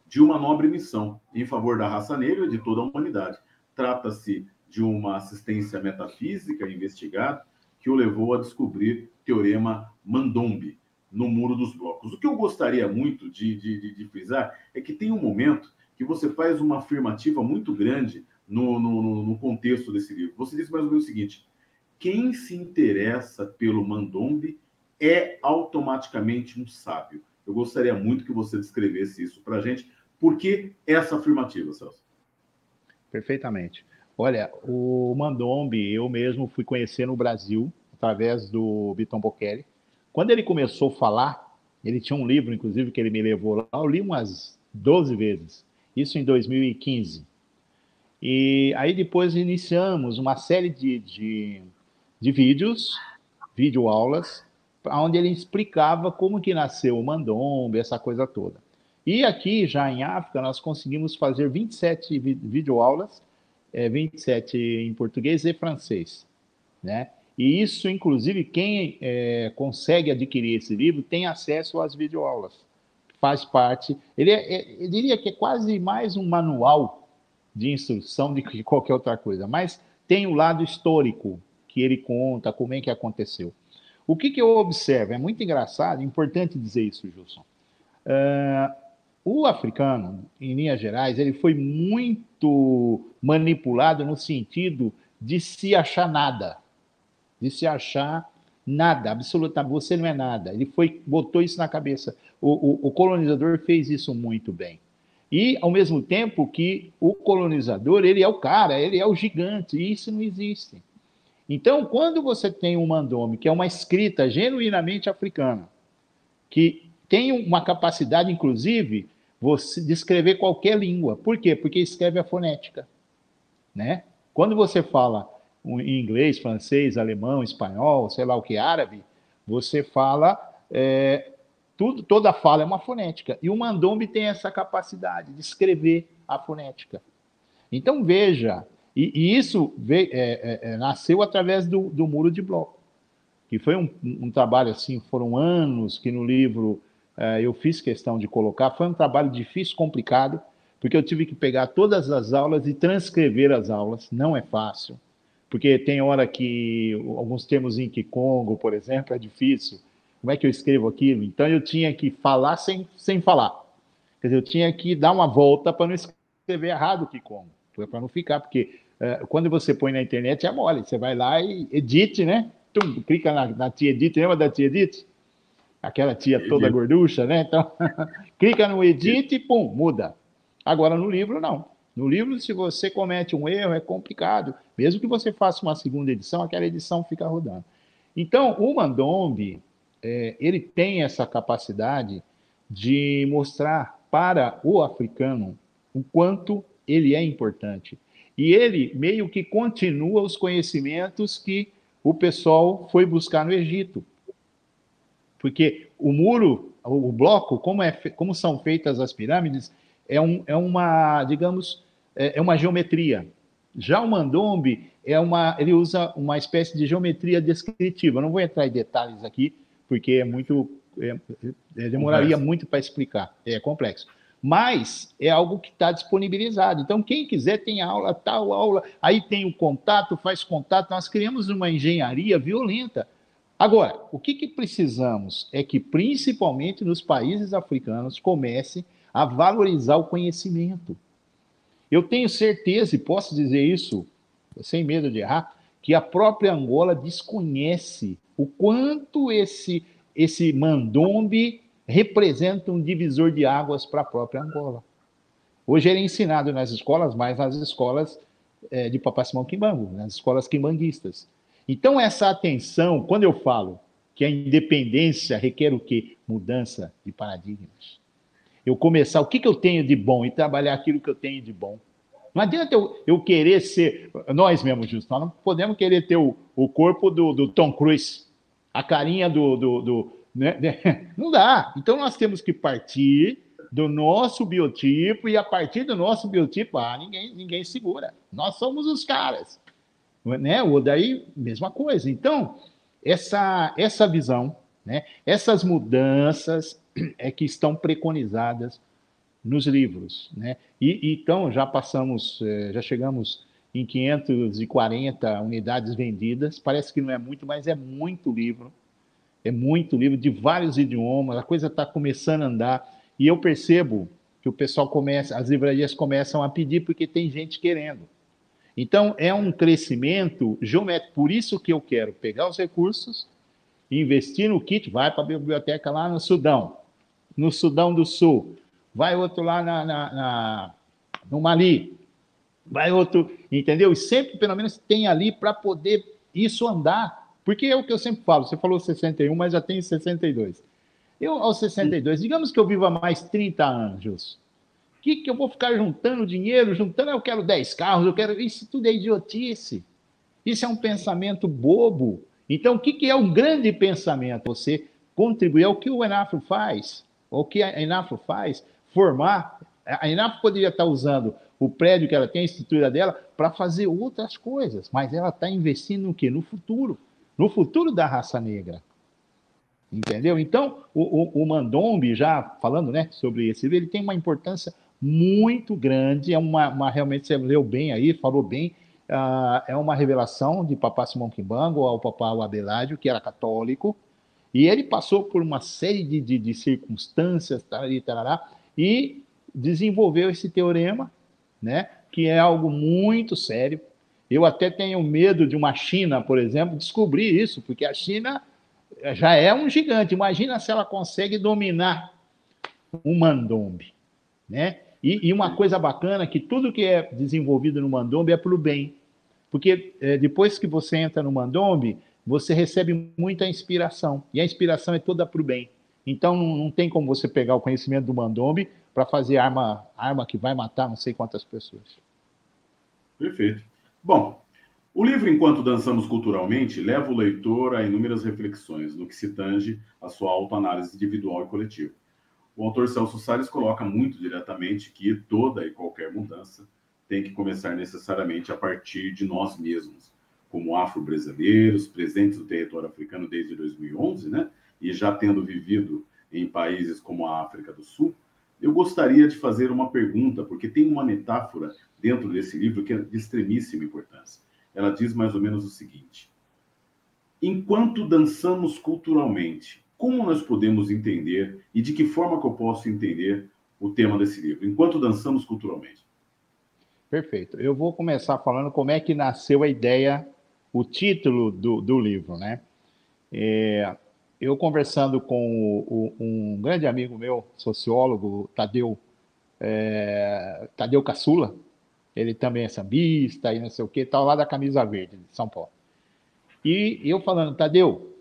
S2: de uma nobre missão em favor da raça negra e de toda a humanidade. Trata-se de uma assistência metafísica investigada que o levou a descobrir o teorema Mandombe no Muro dos Blocos. O que eu gostaria muito de frisar é que tem um momento que você faz uma afirmativa muito grande no contexto desse livro. Você diz mais ou menos o seguinte: quem se interessa pelo Mandombe é automaticamente um sábio. Eu gostaria muito que você descrevesse isso para a gente. Por que essa afirmativa, Celso?
S3: Perfeitamente. Olha, o Mandombe, eu mesmo fui conhecer no Brasil, através do Biton Bocelli. Quando ele começou a falar, ele tinha um livro, inclusive, que ele me levou lá, eu li umas 12 vezes. Isso em 2015. E aí depois iniciamos uma série de videoaulas, onde ele explicava como que nasceu o Mandombe, essa coisa toda. E aqui, já em África, nós conseguimos fazer 27 videoaulas, 27 em português e francês, né? E isso, inclusive, quem consegue adquirir esse livro tem acesso às videoaulas. Faz parte... eu diria que é quase mais um manual de instrução do que qualquer outra coisa, mas tem o lado histórico, que ele conta como é que aconteceu. O que eu observo? É muito engraçado, importante dizer isso, Gilson. O africano, em linhas gerais, ele foi muito manipulado no sentido de se achar nada. De se achar nada, absolutamente. Você não é nada. Ele botou isso na cabeça. O colonizador fez isso muito bem. E, ao mesmo tempo que o colonizador, ele é o cara, ele é o gigante, e isso não existe. Então, quando você tem um Mandombe, que é uma escrita genuinamente africana, que tem uma capacidade, inclusive, de escrever qualquer língua. Por quê? Porque escreve a fonética, né? Quando você fala em inglês, francês, alemão, espanhol, sei lá o que, árabe, você fala... toda fala é uma fonética. E o Mandombe tem essa capacidade de escrever a fonética. Então, veja... E isso nasceu através do Muro de Bloco, que foi um trabalho assim, foram anos que no livro eu fiz questão de colocar, foi um trabalho difícil, complicado, porque eu tive que pegar todas as aulas e transcrever as aulas, não é fácil, porque tem hora que alguns termos em Kikongo, por exemplo, é difícil, como é que eu escrevo aquilo? Então eu tinha que falar sem falar, quer dizer, eu tinha que dar uma volta para não escrever errado o Kikongo, para não ficar, porque... quando você põe na internet é mole, você vai lá e edite, né? Clica na tia Edith, lembra da tia Edith? Aquela tia toda gorducha, né? Então, clica no edit e pum, muda. Agora no livro, não. No livro, se você comete um erro, é complicado. Mesmo que você faça uma segunda edição, aquela edição fica rodando. Então, o Mandombe, ele tem essa capacidade de mostrar para o africano o quanto ele é importante. E ele meio que continua os conhecimentos que o pessoal foi buscar no Egito. Porque o muro, o bloco, como são feitas as pirâmides, uma, digamos, é uma geometria. Já o Mandombe, ele usa uma espécie de geometria descritiva. Eu não vou entrar em detalhes aqui, porque demoraria muito para explicar. É complexo. Mas é algo que está disponibilizado. Então, quem quiser tem aula, tal aula, aí tem o contato, faz contato. Nós criamos uma engenharia violenta. Agora, o que precisamos é que, principalmente nos países africanos, comece a valorizar o conhecimento. Eu tenho certeza, e posso dizer isso sem medo de errar, que a própria Angola desconhece o quanto esse Mandombe representa um divisor de águas para a própria Angola. Hoje ele é ensinado nas escolas, mas nas escolas de Papai Simão Kimbangu, nas escolas quimbanguistas. Então, essa atenção, quando eu falo que a independência requer o quê? Mudança de paradigmas. Eu começar, o que eu tenho de bom e trabalhar aquilo que eu tenho de bom. Não adianta eu querer ser, nós mesmos, Justo, nós não podemos querer ter o corpo do Tom Cruise, a carinha né? Não dá. Então, nós temos que partir do nosso biotipo e, a partir do nosso biotipo, ninguém segura. Nós somos os caras. Né? O Odair, mesma coisa. Então, essa visão, né? Essas mudanças que estão preconizadas nos livros, né? Então, já chegamos em 540 unidades vendidas, parece que não é muito, mas é muito livro de vários idiomas, a coisa está começando a andar, e eu percebo que o pessoal as livrarias começam a pedir, porque tem gente querendo. Então, é um crescimento geométrico. Por isso que eu quero pegar os recursos, investir no kit, vai para a biblioteca lá no Sudão do Sul, vai outro lá no Mali, vai outro, entendeu? E sempre, pelo menos, tem ali para poder isso andar. Porque é o que eu sempre falo, você falou 61, mas já tem 62. Eu, aos 62, digamos que eu viva mais 30 anos, Jus. Que eu vou ficar juntando dinheiro, eu quero 10 carros, isso tudo é idiotice. Isso é um pensamento bobo. Então, o que é um grande pensamento? Você contribuir ao que o ENAFRO faz, ou o que a ENAFRO faz, formar. A ENAFRO poderia estar usando o prédio que ela tem, a estrutura dela, para fazer outras coisas, mas ela está investindo no quê? No futuro da raça negra. Entendeu? Então, o Mandombe, já falando, né, sobre esse livro, ele tem uma importância muito grande, realmente você leu bem aí, falou bem, é uma revelação de Papá Simão Kimbangu ao Papá Abelardo, que era católico, e ele passou por uma série de circunstâncias, e desenvolveu esse teorema, né, que é algo muito sério. Eu até tenho medo de uma China, por exemplo, descobrir isso, porque a China já é um gigante. Imagina se ela consegue dominar o Mandombe, né? E uma coisa bacana, que tudo que é desenvolvido no Mandombe é para o bem. Porque depois que você entra no Mandombe, você recebe muita inspiração. E a inspiração é toda para o bem. Então, não tem como você pegar o conhecimento do Mandombe para fazer arma que vai matar não sei quantas pessoas.
S2: Perfeito. Bom, o livro Enquanto Dançamos Culturalmente leva o leitor a inúmeras reflexões no que se tange à sua autoanálise individual e coletiva. O autor Celso Salles coloca muito diretamente que toda e qualquer mudança tem que começar necessariamente a partir de nós mesmos, como afro-brasileiros, presentes no território africano desde 2011, né? E já tendo vivido em países como a África do Sul. Eu gostaria de fazer uma pergunta, porque tem uma metáfora dentro desse livro que é de extremíssima importância. Ela diz mais ou menos o seguinte: enquanto dançamos culturalmente, como nós podemos entender e de que forma que eu posso entender o tema desse livro? Enquanto dançamos culturalmente.
S3: Perfeito. Eu vou começar falando como é que nasceu a ideia, o título do livro, né? Eu conversando com um grande amigo meu, sociólogo, Tadeu Caçula, ele também é sambista e não sei o que, tal, lá da Camisa Verde, de São Paulo. E eu falando, Tadeu,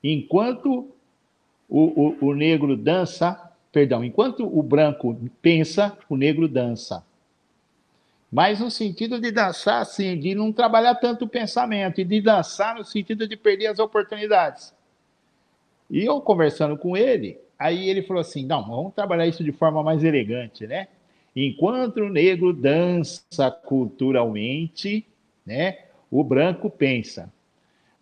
S3: enquanto o negro dança, enquanto o branco pensa, o negro dança. Mas no sentido de dançar, assim, de não trabalhar tanto o pensamento, e de dançar no sentido de perder as oportunidades. E eu conversando com ele, aí ele falou assim, não, vamos trabalhar isso de forma mais elegante, né? Enquanto o negro dança culturalmente, né, o branco pensa.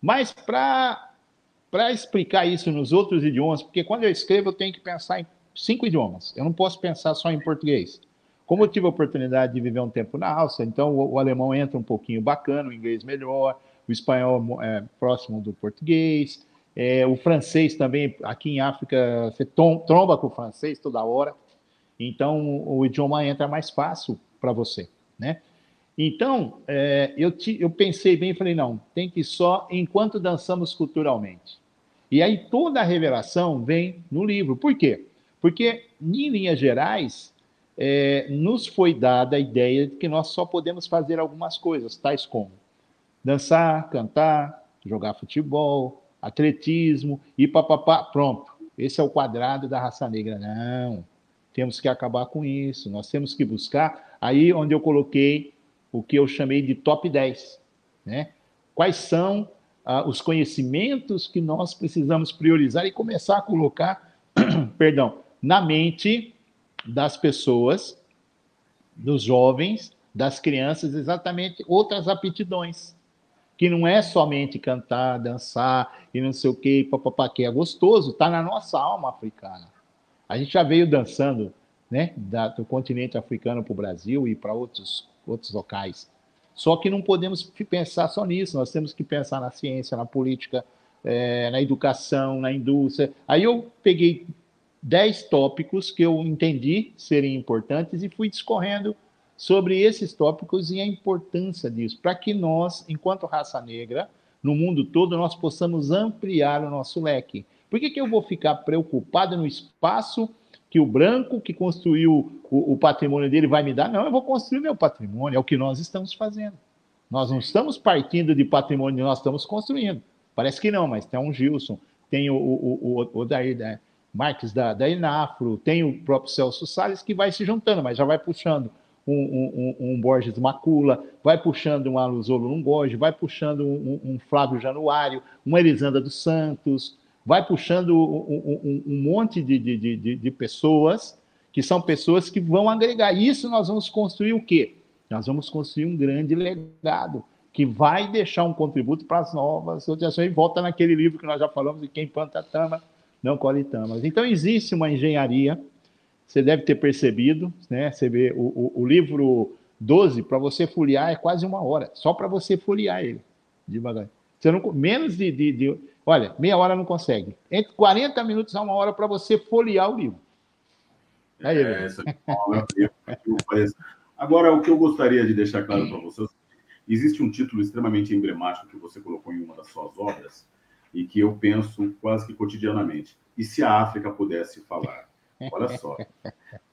S3: Mas para explicar isso nos outros idiomas, porque quando eu escrevo eu tenho que pensar em 5 idiomas, eu não posso pensar só em português. Como eu tive a oportunidade de viver um tempo na Áustria, então o alemão entra um pouquinho bacana, o inglês melhor, o espanhol é próximo do português, o francês também, aqui em África, você tromba com o francês toda hora, então o idioma entra mais fácil para você, né? Então, eu pensei bem e falei, não, tem que só enquanto dançamos culturalmente. E aí toda a revelação vem no livro. Por quê? Porque, em linhas gerais, nos foi dada a ideia de que nós só podemos fazer algumas coisas, tais como dançar, cantar, jogar futebol, atletismo, e papapá, pronto. Esse é o quadrado da raça negra. Não, temos que acabar com isso. Nós temos que buscar, aí onde eu coloquei o que eu chamei de top 10. Né? Quais são os conhecimentos que nós precisamos priorizar e começar a colocar, perdão, na mente das pessoas, dos jovens, das crianças, exatamente outras aptidões. Que não é somente cantar, dançar e não sei o que, papapá, que é gostoso, está na nossa alma africana. A gente já veio dançando, né, do continente africano para o Brasil e para outros locais. Só que não podemos pensar só nisso, nós temos que pensar na ciência, na política, na educação, na indústria. Aí eu peguei 10 tópicos que eu entendi serem importantes e fui discorrendo sobre esses tópicos e a importância disso, para que nós, enquanto raça negra, no mundo todo, nós possamos ampliar o nosso leque. Por que eu vou ficar preocupado no espaço que o branco que construiu o patrimônio dele vai me dar? Não, eu vou construir meu patrimônio, é o que nós estamos fazendo. Nós não estamos partindo de patrimônio, nós estamos construindo. Parece que não, mas tem um Gilson, tem o Dair Marques da Inafro, tem o próprio Celso Salles que vai se juntando, mas já vai puxando um Borges Macula, vai puxando um Aluzolo Lungoge, vai puxando um Flávio Januário, uma Elisandra dos Santos, vai puxando um monte de pessoas que são pessoas que vão agregar. Isso nós vamos construir o quê? Nós vamos construir um grande legado que vai deixar um contributo para as novas gerações. E volta naquele livro que nós já falamos de quem planta tama, não colhe tamas. Então, existe uma engenharia, você deve ter percebido, né? Você vê o livro 12, para você folhear, é quase 1 hora, só para você folhear ele, devagar. Você não, menos olha, meia hora não consegue. Entre 40 minutos a 1 hora para você folhear o livro.
S2: Aí, agora, o que eu gostaria de deixar claro para vocês, existe um título extremamente emblemático que você colocou em uma das suas obras e que eu penso quase que cotidianamente. E se a África pudesse falar? Olha só.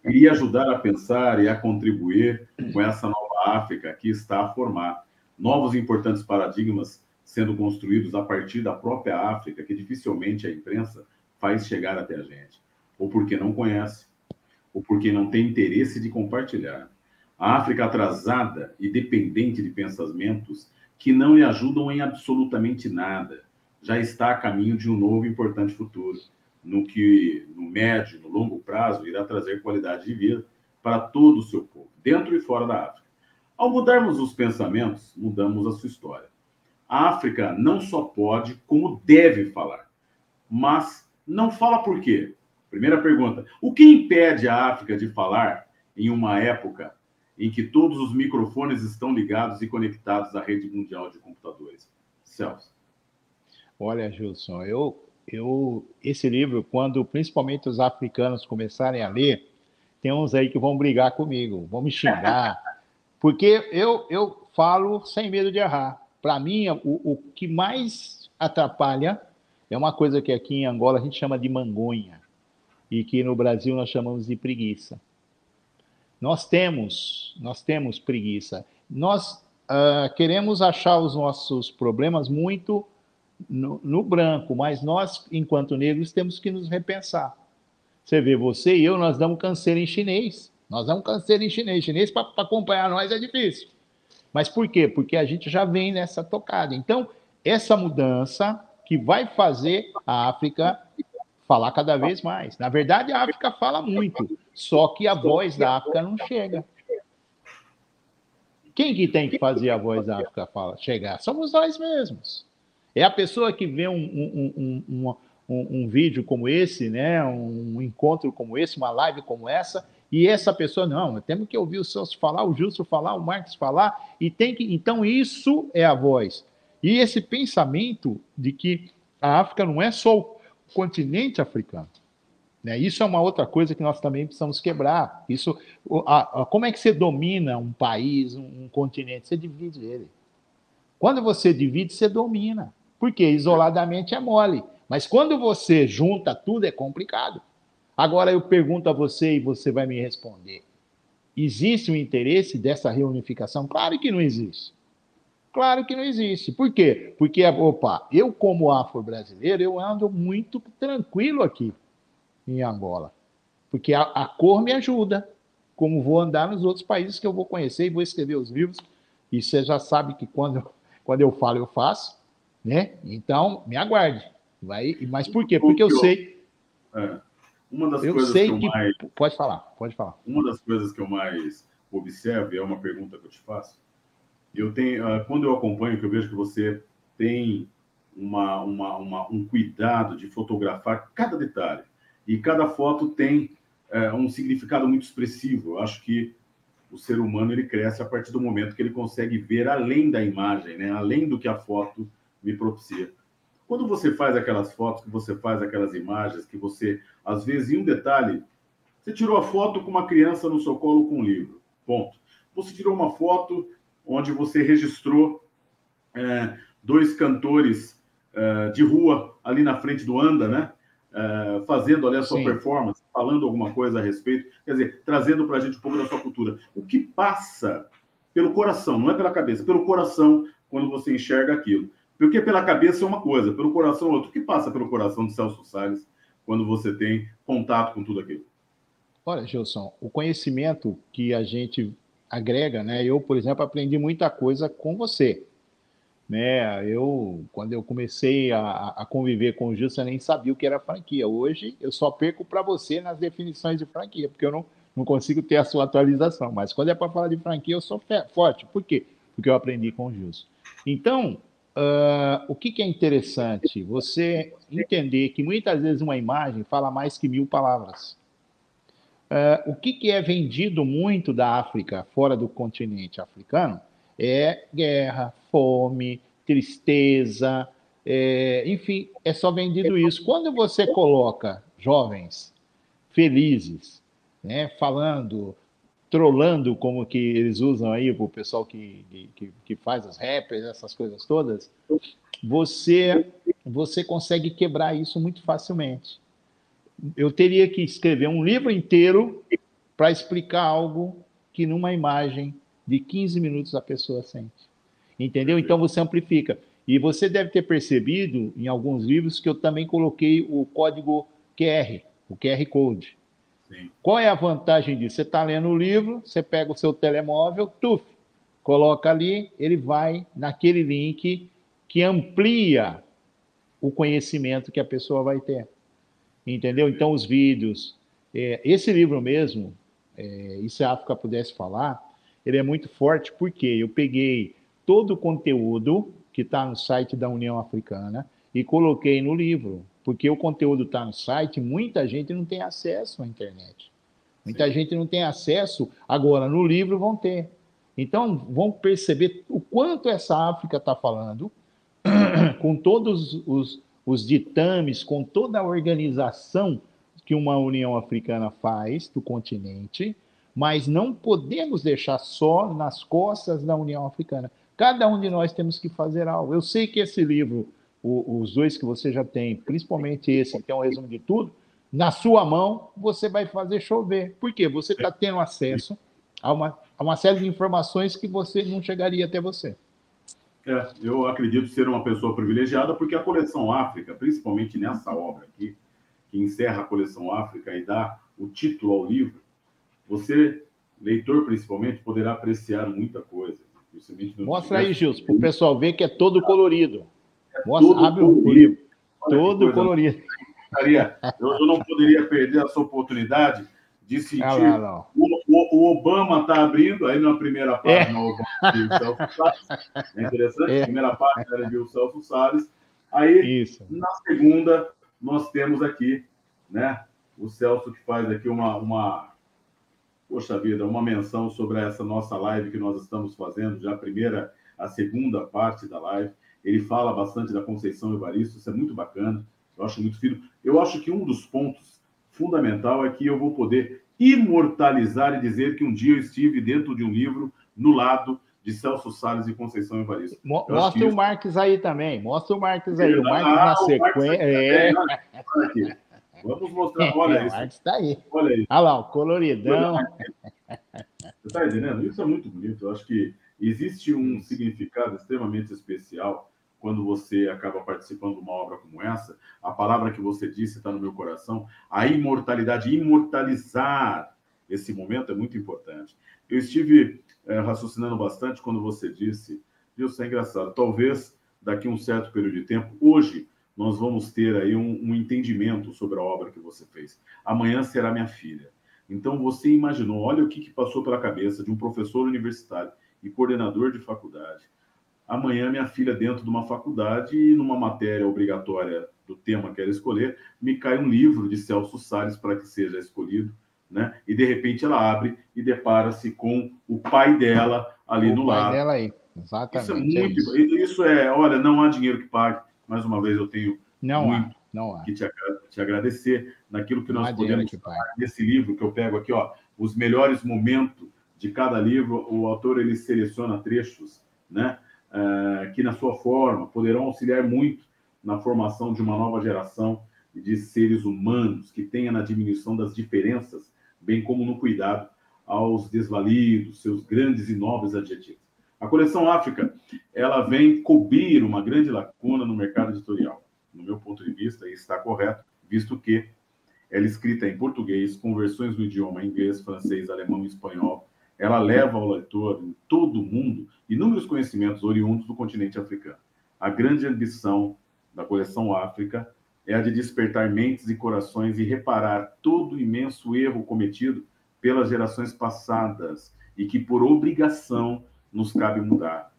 S2: Iria ajudar a pensar e a contribuir com essa nova África que está a formar novos e importantes paradigmas sendo construídos a partir da própria África, que dificilmente a imprensa faz chegar até a gente. Ou porque não conhece, ou porque não tem interesse de compartilhar. A África atrasada e dependente de pensamentos que não lhe ajudam em absolutamente nada, já está a caminho de um novo e importante futuro, no que, no médio e no longo prazo, irá trazer qualidade de vida para todo o seu povo, dentro e fora da África. Ao mudarmos os pensamentos, mudamos a sua história. A África não só pode, como deve falar. Mas não fala por quê? Primeira pergunta. O que impede a África de falar em uma época em que todos os microfones estão ligados e conectados à rede mundial de computadores? Celso.
S3: Olha, Gilson, esse livro, quando principalmente os africanos começarem a ler, tem uns aí que vão brigar comigo, vão me xingar, porque eu falo sem medo de errar. Para mim, o que mais atrapalha é uma coisa que aqui em Angola a gente chama de mangonha, e que no Brasil nós chamamos de preguiça. Nós temos preguiça. Nós queremos achar os nossos problemas muito no branco, mas nós, enquanto negros, temos que nos repensar. Você vê, você e eu, nós damos canseira em chinês. Nós damos canseira em chinês. Chinês, para acompanhar nós, é difícil. Mas por quê? Porque a gente já vem nessa tocada. Então, essa mudança que vai fazer a África falar cada vez mais. Na verdade, a África fala muito, só que a voz da África não chega. Quem que tem que fazer a voz da África chegar? Somos nós mesmos. É a pessoa que vê um vídeo como esse, né? Um encontro como esse, uma live como essa, e essa pessoa, não, temos que ouvir o Celso falar, o Justo falar, o Marcos falar, e tem que. Então, isso é a voz. E esse pensamento de que a África não é só o continente africano. Né? Isso é uma outra coisa que nós também precisamos quebrar. Isso, como é que você domina um país, um continente? Você divide ele. Quando você divide, você domina. Porque isoladamente é mole. Mas quando você junta tudo, é complicado. Agora eu pergunto a você e você vai me responder. Existe o interesse dessa reunificação? Claro que não existe. Claro que não existe. Por quê? Porque, eu como afro-brasileiro, eu ando muito tranquilo aqui em Angola. Porque a cor me ajuda, como vou andar nos outros países que eu vou conhecer e vou escrever os livros. E você já sabe que quando eu falo, eu faço, né? Então, me aguarde. Mas por quê? Porque eu sei...
S2: Uma das coisas que eu mais...
S3: Pode falar.
S2: Uma das coisas que eu mais observo, e é uma pergunta que eu te faço, quando eu acompanho, que eu vejo que você tem um cuidado de fotografar cada detalhe, e cada foto tem um significado muito expressivo. Eu acho que o ser humano ele cresce a partir do momento que ele consegue ver além da imagem, né? Além do que a foto me propicia. Quando você faz aquelas fotos, que você faz aquelas imagens, que você, às vezes, em um detalhe, você tirou a foto com uma criança no seu colo com um livro, ponto. Você tirou uma foto onde você registrou dois cantores de rua ali na frente do Anda, né? Fazendo ali a sua performance, falando alguma coisa a respeito, quer dizer, trazendo para a gente um pouco da sua cultura. O que passa pelo coração, não é pela cabeça, pelo coração, quando você enxerga aquilo. Porque pela cabeça é uma coisa, pelo coração é outra. O que passa pelo coração de Celso Salles quando você tem contato com tudo aquilo?
S3: Olha, Gilson, o conhecimento que a gente agrega, né? Eu, por exemplo, aprendi muita coisa com você. Né? Quando eu comecei a conviver com o Gilson, eu nem sabia o que era franquia. Hoje, eu só perco para você nas definições de franquia, porque eu não consigo ter a sua atualização. Mas quando é para falar de franquia, eu sou forte. Por quê? Porque eu aprendi com o Gilson. Então, o que é interessante? Você entender que muitas vezes uma imagem fala mais que 1000 palavras. O que é vendido muito da África, fora do continente africano, é guerra, fome, tristeza, enfim, é só vendido isso. Quando você coloca jovens felizes, né, falando, trolando, como que eles usam aí, o pessoal que faz os rappers, essas coisas todas, você consegue quebrar isso muito facilmente. Eu teria que escrever um livro inteiro para explicar algo que numa imagem de 15 minutos a pessoa sente. Entendeu? Então você amplifica. E você deve ter percebido em alguns livros que eu também coloquei o código QR, o QR Code. Sim. Qual é a vantagem disso? Você está lendo o livro, você pega o seu telemóvel, coloca ali, ele vai naquele link que amplia o conhecimento que a pessoa vai ter. Entendeu? Então, os vídeos. Esse livro mesmo, e se a África pudesse falar, ele é muito forte porque eu peguei todo o conteúdo que está no site da União Africana e coloquei no livro, porque o conteúdo está no site, muita gente não tem acesso à internet. Muita gente não tem acesso, agora no livro vão ter. Então, vão perceber o quanto essa África está falando, com todos os ditames, com toda a organização que uma União Africana faz do continente, mas não podemos deixar só nas costas da União Africana. Cada um de nós temos que fazer algo. Eu sei que esse livro, os dois que você já tem, principalmente esse, que é um resumo de tudo, na sua mão você vai fazer chover. Por quê? Você está tendo acesso a uma série de informações que você não chegaria até você.
S2: Eu acredito ser uma pessoa privilegiada, porque a coleção África, principalmente nessa obra aqui, que encerra a coleção África e dá o título ao livro, você, leitor principalmente, poderá apreciar muita coisa.
S3: Mostra aí, Gilson, para o pessoal ver que é todo colorido.
S2: Mostra,
S3: abre o livro. Todo colorido.
S2: Eu não poderia perder essa oportunidade de sentir... O Obama está abrindo, aí na primeira página, o Obama viu o Celso Salles. É interessante, a primeira página ele viu o Celso Salles. Aí, na segunda, nós temos aqui, né, o Celso que faz aqui poxa vida, uma menção sobre essa nossa live que nós estamos fazendo, já a segunda parte da live. Ele fala bastante da Conceição Evaristo, isso é muito bacana, eu acho muito fino. Eu acho que um dos pontos fundamental é que eu vou poder imortalizar e dizer que um dia eu estive dentro de um livro no lado de Celso Salles e Conceição Evaristo.
S3: Mostra o Marques aí também, mostra o Marques aí, o Marques na sequência.
S2: Vamos mostrar, olha isso.
S3: O Marques está aí.
S2: Olha aí.
S3: Olha lá, o coloridão.
S2: Você está entendendo? Isso é muito bonito. Eu acho que existe um significado extremamente especial quando você acaba participando de uma obra como essa. A palavra que você disse está no meu coração. A imortalidade, imortalizar esse momento é muito importante. Eu estive raciocinando bastante quando você disse, isso é engraçado, talvez daqui a um certo período de tempo, hoje nós vamos ter aí um entendimento sobre a obra que você fez. Amanhã será minha filha. Então você imaginou, olha o que passou pela cabeça de um professor universitário e coordenador de faculdade. Amanhã minha filha dentro de uma faculdade e numa matéria obrigatória do tema que ela escolher, me cai um livro de Celso Salles para que seja escolhido, né? E de repente ela abre e depara-se com o pai dela ali no lado. O pai
S3: dela aí, exatamente.
S2: Isso é, olha, não há dinheiro que pague. Mais uma vez eu tenho
S3: muito
S2: que te agradecer naquilo que nós podemos falar nesse livro que eu pego aqui, ó, os melhores momentos de cada livro. O autor ele seleciona trechos, né? Que na sua forma poderão auxiliar muito na formação de uma nova geração de seres humanos que tenha na diminuição das diferenças, bem como no cuidado aos desvalidos, seus grandes e nobres adjetivos. A coleção África, ela vem cobrir uma grande lacuna no mercado editorial. No meu ponto de vista, e está correto, visto que ela é escrita em português, com versões no idioma inglês, francês, alemão e espanhol. Ela leva ao leitor em todo o mundo inúmeros conhecimentos oriundos do continente africano. A grande ambição da coleção África é a de despertar mentes e corações e reparar todo o imenso erro cometido pelas gerações passadas e que, por obrigação, nos cabe mudar.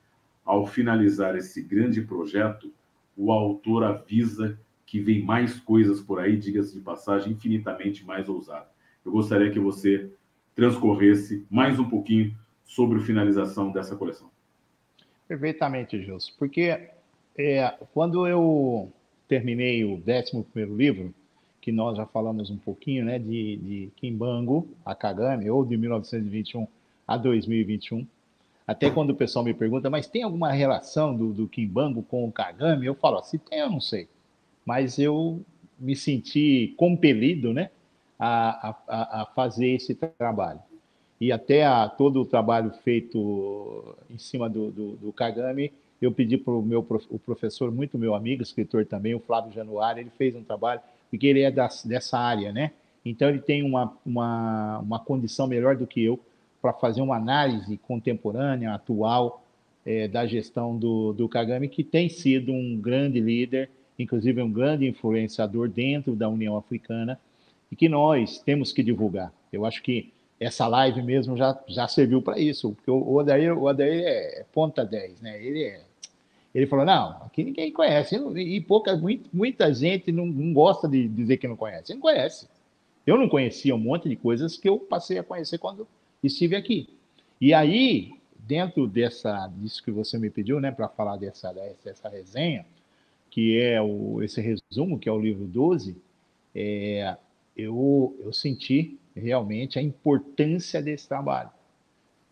S2: Ao finalizar esse grande projeto, o autor avisa que vem mais coisas por aí, diga-se de passagem, infinitamente mais ousado. Eu gostaria que você transcorresse mais um pouquinho sobre a finalização dessa coleção.
S3: Perfeitamente, Gilson, porque quando eu terminei o 11º livro, que nós já falamos um pouquinho, né, de Kimbangu a Kagame, ou de 1921 a 2021, até quando o pessoal me pergunta, mas tem alguma relação do Kimbangu com o Kagame? Eu falo, se tem, eu não sei. Mas eu me senti compelido, né, a fazer esse trabalho. E até todo o trabalho feito em cima do Kagame, eu pedi para o professor, muito meu amigo, escritor também, o Flávio Januário, ele fez um trabalho, porque ele é dessa área, né? Então ele tem uma condição melhor do que eu para fazer uma análise contemporânea, atual, da gestão do Kagame, que tem sido um grande líder, inclusive um grande influenciador dentro da União Africana, e que nós temos que divulgar. Eu acho que essa live mesmo já serviu para isso, porque o Odair é ponta 10, né? Ele falou, não, aqui ninguém conhece, e muita gente não gosta de dizer que não conhece. Ele não conhece. Eu não conhecia um monte de coisas que eu passei a conhecer quando estive aqui. E aí, dentro disso que você me pediu, né, para falar dessa resenha, que é esse resumo, que é o livro 12, eu senti realmente a importância desse trabalho,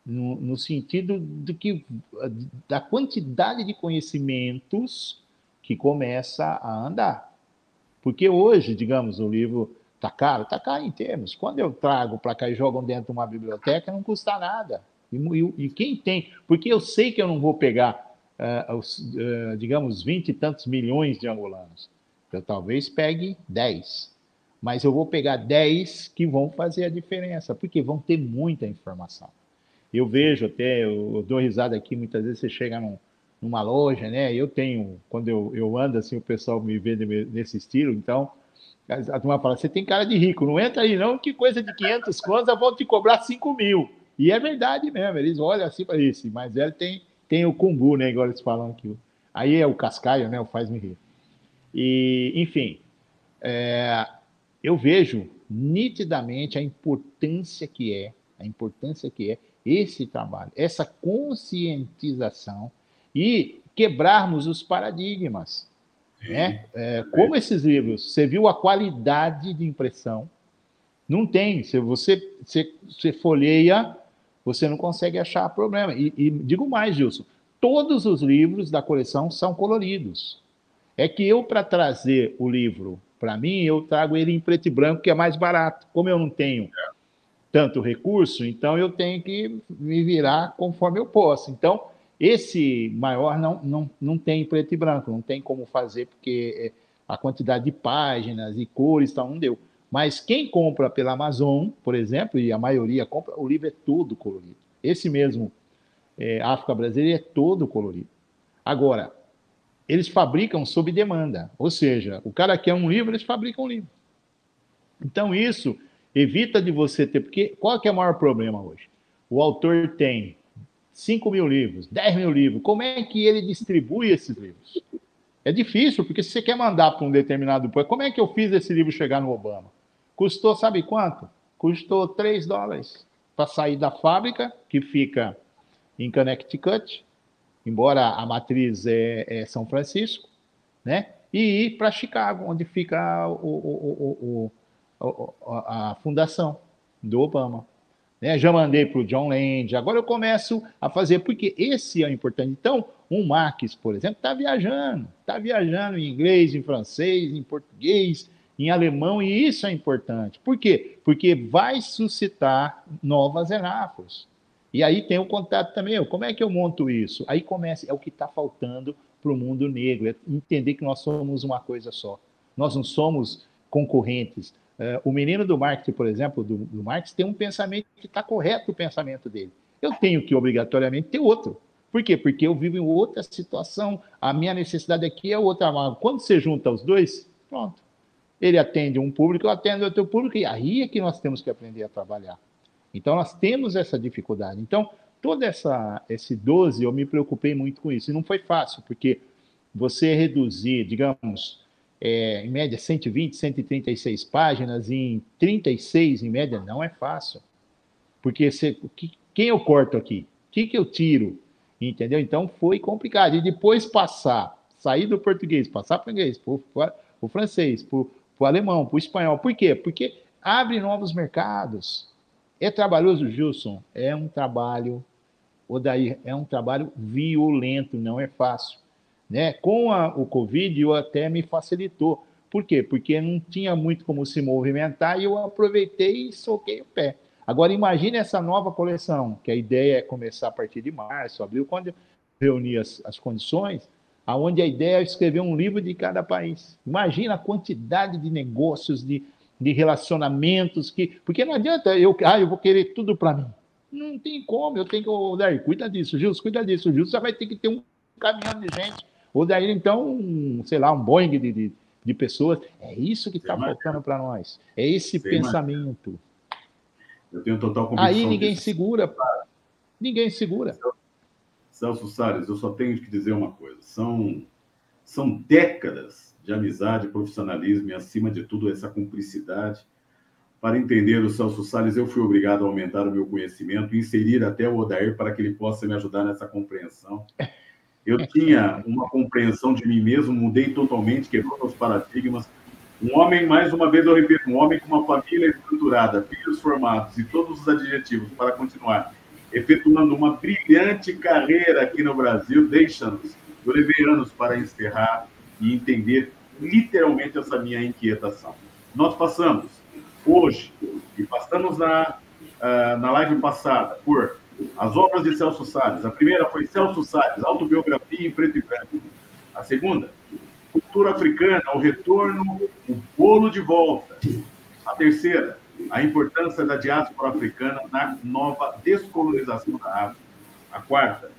S3: no sentido da quantidade de conhecimentos que começa a andar. Porque hoje, digamos, o livro está caro em termos. Quando eu trago para cá e jogo dentro de uma biblioteca, não custa nada. E quem tem... Porque eu sei que eu não vou pegar, digamos, 20 e tantos milhões de angolanos. Eu talvez pegue 10. mas eu vou pegar 10 que vão fazer a diferença, porque vão ter muita informação. Eu vejo até, eu dou risada aqui, muitas vezes você chega numa loja, né? Eu tenho, quando eu ando assim, o pessoal me vê nesse estilo, então a turma fala, você tem cara de rico, não entra aí não, que coisa de 500 contas, eu vou te cobrar 5 mil. E é verdade mesmo, eles olham assim para isso, mas ele tem o cumbu, né? Igual eles falam aqui. Aí é o cascaio, né? O faz-me rir. E, enfim, eu vejo nitidamente a importância que é esse trabalho, essa conscientização e quebrarmos os paradigmas. Né? Como esses livros, você viu a qualidade de impressão? Não tem. Se você folheia, você não consegue achar problema. E digo mais, Gilson, todos os livros da coleção são coloridos. É que eu, para trazer o livro para mim, eu trago ele em preto e branco, que é mais barato. Como eu não tenho tanto recurso, então eu tenho que me virar conforme eu posso. Então, esse maior não tem preto e branco, não tem como fazer, porque a quantidade de páginas e cores não deu. Mas quem compra pela Amazon, por exemplo, e a maioria compra, o livro é todo colorido. Esse mesmo África Brasileira é todo colorido. Agora, eles fabricam sob demanda, ou seja, o cara quer um livro, eles fabricam um livro. Então, isso evita de você ter... Porque qual que é o maior problema hoje? O autor tem 5 mil livros, 10 mil livros. Como é que ele distribui esses livros? É difícil, porque se você quer mandar para um determinado... Como é que eu fiz esse livro chegar no Obama? Custou, sabe quanto? Custou $3 para sair da fábrica, que fica em Connecticut, embora a matriz é São Francisco, né? E ir para Chicago, onde fica a fundação do Obama. Né? Já mandei para o John Land, agora eu começo a fazer, porque esse é o importante. Então, um Marx, por exemplo, está viajando em inglês, em francês, em português, em alemão, e isso é importante. Por quê? Porque vai suscitar novas Enafros. E aí tem o contato também. Como é que eu monto isso? Aí começa, é o que está faltando para o mundo negro, é entender que nós somos uma coisa só. Nós não somos concorrentes. O menino do marketing, por exemplo, do Marx, tem um pensamento que está correto, o pensamento dele. Eu tenho que, obrigatoriamente, ter outro. Por quê? Porque eu vivo em outra situação, a minha necessidade aqui é outra. Quando você junta os dois, pronto. Ele atende um público, eu atendo outro público, e aí é que nós temos que aprender a trabalhar. Então, nós temos essa dificuldade. Então, todo esse 12, eu me preocupei muito com isso. E não foi fácil, porque você reduzir, digamos, em média, 120, 136 páginas, em 36, em média, não é fácil. Porque quem eu corto aqui? O que eu tiro? Entendeu? Então, foi complicado. E depois sair do português, passar para o inglês, para o francês, para o alemão, para o espanhol. Por quê? Porque abre novos mercados. É trabalhoso, Gilson? É um trabalho, Odair, é um trabalho violento, não é fácil. Né? Com o Covid, até me facilitou. Por quê? Porque não tinha muito como se movimentar e eu aproveitei e soquei o pé. Agora, imagine essa nova coleção, que a ideia é começar a partir de março, abril, quando eu reuni as condições, onde a ideia é escrever um livro de cada país. Imagina a quantidade de negócios, de relacionamentos, porque não adianta eu vou querer tudo para mim. Não tem como, eu tenho que... Odair, cuida disso, Gilson, cuida disso. Gilson, você vai ter que ter um caminhão de gente. Odair, então, sei lá, um Boeing de pessoas. É isso que está faltando para nós. É esse pensamento.
S2: Eu tenho total convicção.
S3: Aí ninguém segura. Ninguém segura.
S2: Celso Salles, eu só tenho que dizer uma coisa. São décadas de amizade, profissionalismo e, acima de tudo, essa cumplicidade. Para entender o Celso Salles, eu fui obrigado a aumentar o meu conhecimento, inserir até o Odair para que ele possa me ajudar nessa compreensão. Eu tinha uma compreensão de mim mesmo, mudei totalmente, quebrou meus paradigmas. Um homem, mais uma vez eu repito, um homem com uma família estruturada, filhos formados e todos os adjetivos para continuar efetuando uma brilhante carreira aqui no Brasil, deixa-nos. Eu levei anos para encerrar e entender literalmente essa minha inquietação. Nós passamos hoje, e passamos na live passada, por as obras de Celso Salles. A primeira foi Celso Salles, autobiografia em preto e branco. A segunda, cultura africana, o retorno, o bolo de volta. A terceira, a importância da diáspora africana na nova descolonização da África. A quarta,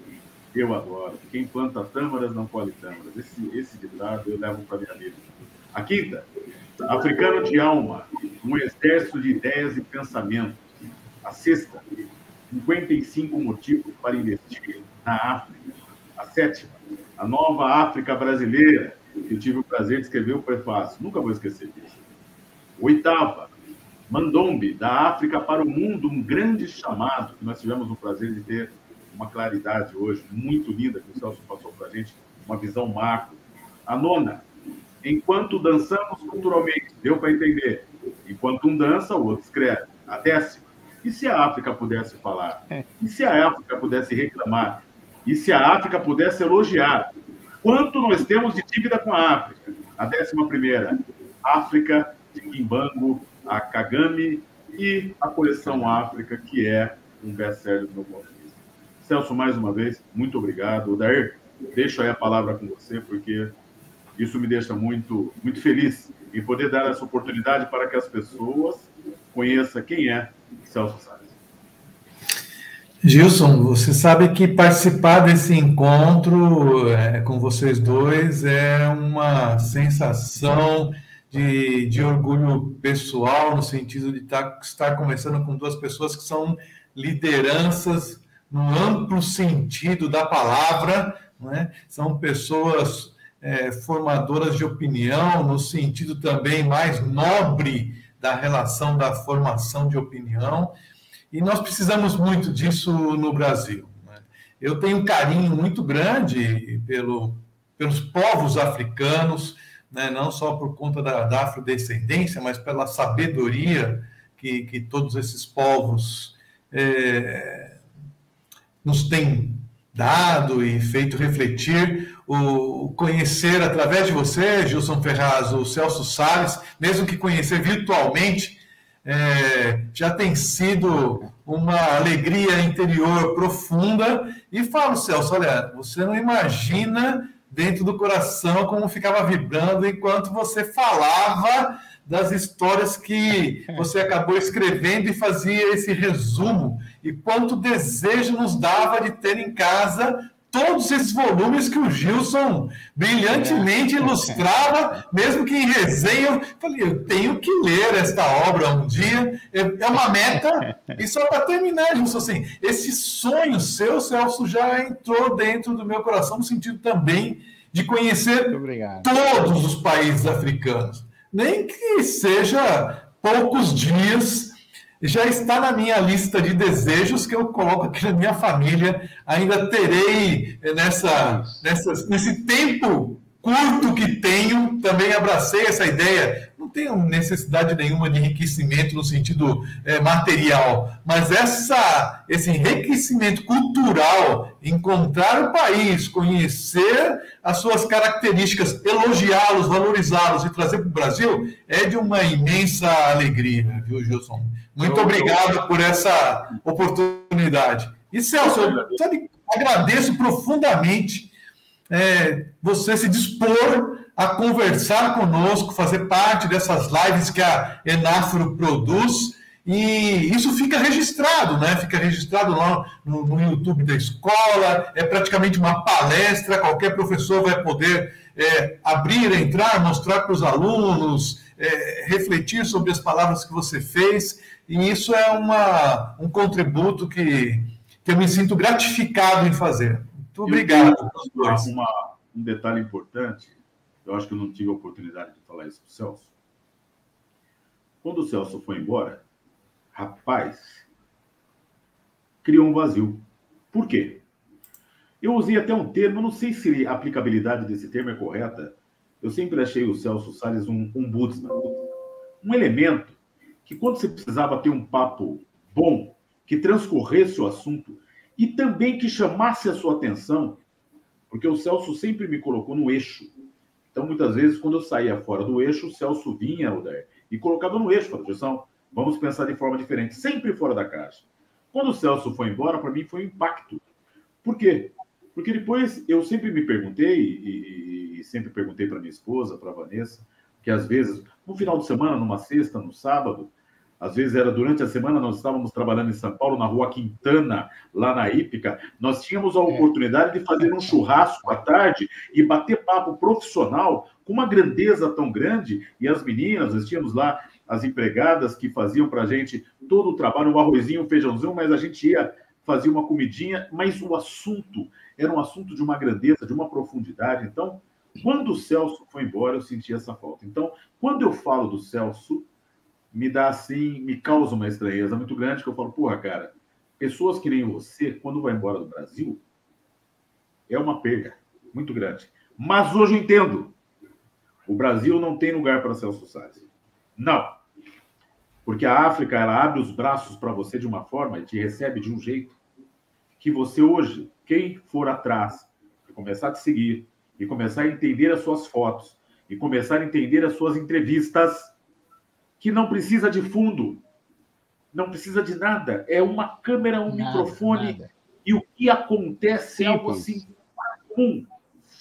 S2: eu adoro, quem planta tâmaras não colhe tâmaras. Esse ditado eu levo para minha vida. A quinta, africano de alma, um exército de ideias e pensamentos. A sexta, 55 motivos para investir na África. A sétima, a nova África brasileira, que eu tive o prazer de escrever o prefácio. Nunca vou esquecer disso. Oitava, Mandombe, da África para o mundo, um grande chamado, que nós tivemos o prazer de ter uma claridade hoje muito linda, que o Celso passou para a gente, uma visão macro. A nona, enquanto dançamos culturalmente, deu para entender. Enquanto um dança, o outro escreve. A décima, e se a África pudesse falar? E se a África pudesse reclamar? E se a África pudesse elogiar? Quanto nós temos de dívida com a África? A 11ª, África, de Kimbangu, a Kagame e a coleção África, que é um best-seller do meu ponto de vista. Celso, mais uma vez, muito obrigado. Odair, deixo aí a palavra com você, porque isso me deixa muito, muito feliz em poder dar essa oportunidade para que as pessoas conheçam quem é Celso Salles.
S1: Gilson, você sabe que participar desse encontro com vocês dois é uma sensação de orgulho pessoal, no sentido de estar conversando com duas pessoas que são lideranças no amplo sentido da palavra, né? São pessoas formadoras de opinião, no sentido também mais nobre da relação da formação de opinião, e nós precisamos muito disso no Brasil, né? Eu tenho um carinho muito grande pelos povos africanos, né? Não só por conta da afrodescendência, mas pela sabedoria que todos esses povos nos têm dado e feito refletir. O conhecer através de você, Gilson Ferraz, o Celso Salles, mesmo que conhecer virtualmente, já tem sido uma alegria interior profunda. E falo, Celso, olha, você não imagina dentro do coração como ficava vibrando enquanto você falava das histórias que você acabou escrevendo e fazia esse resumo, e quanto desejo nos dava de ter em casa todos esses volumes que o Gilson brilhantemente ilustrava, mesmo que em resenha. Eu falei, eu tenho que ler esta obra um dia. É uma meta. E só para terminar, Gilson, assim, esse sonho seu, Celso, já entrou dentro do meu coração, no sentido também de conhecer todos os países africanos. Nem que seja poucos dias, já está na minha lista de desejos que eu coloco aqui na minha família. Ainda terei, nesse tempo curto que tenho, também abracei essa ideia. Não tenho necessidade nenhuma de enriquecimento no sentido material, mas esse enriquecimento cultural, encontrar o país, conhecer as suas características, elogiá-los, valorizá-los e trazer para o Brasil, é de uma imensa alegria, viu, Gilson? Muito obrigado por essa oportunidade. E, Celso, eu agradeço profundamente você se dispor a conversar conosco, fazer parte dessas lives que a Enafro produz, e isso fica registrado, né? Fica registrado lá no YouTube da escola, é praticamente uma palestra, qualquer professor vai poder abrir, entrar, mostrar para os alunos, refletir sobre as palavras que você fez, e isso é um contributo que eu me sinto gratificado em fazer. Muito obrigado.
S2: Um detalhe importante, eu acho que eu não tive a oportunidade de falar isso para o Celso. Quando o Celso foi embora, rapaz, criou um vazio. Por quê? Eu usei até um termo, não sei se a aplicabilidade desse termo é correta. Eu sempre achei o Celso Salles um ombudsman, um elemento que, quando você precisava ter um papo bom, que transcorresse o assunto e também que chamasse a sua atenção, porque o Celso sempre me colocou no eixo. Então, muitas vezes, quando eu saía fora do eixo, o Celso vinha, Odair, e colocava no eixo, falava, Gilson, vamos pensar de forma diferente, sempre fora da caixa. Quando o Celso foi embora, para mim foi um impacto. Por quê? Porque depois eu sempre me perguntei, e sempre perguntei para minha esposa, para a Vanessa, que às vezes, no final de semana, numa sexta, no sábado, às vezes era durante a semana, nós estávamos trabalhando em São Paulo, na Rua Quintana, lá na Ípica, nós tínhamos a oportunidade de fazer um churrasco à tarde e bater papo profissional com uma grandeza tão grande, e as meninas, nós tínhamos lá as empregadas que faziam para a gente todo o trabalho, um arrozinho, um feijãozinho, mas a gente ia fazer uma comidinha, mas o assunto era um assunto de uma grandeza, de uma profundidade. Então, quando o Celso foi embora, eu senti essa falta. Então, quando eu falo do Celso, me dá assim, me causa uma estranheza muito grande, que eu falo, porra, cara, pessoas que nem você, quando vai embora do Brasil, é uma perda muito grande. Mas hoje eu entendo. O Brasil não tem lugar para Celso Salles. Não. Porque a África, ela abre os braços para você de uma forma e te recebe de um jeito que você hoje, quem for atrás, e começar a te seguir, e começar a entender as suas fotos, e começar a entender as suas entrevistas, que não precisa de fundo, não precisa de nada, é uma câmera, um microfone, e o que acontece é algo assim,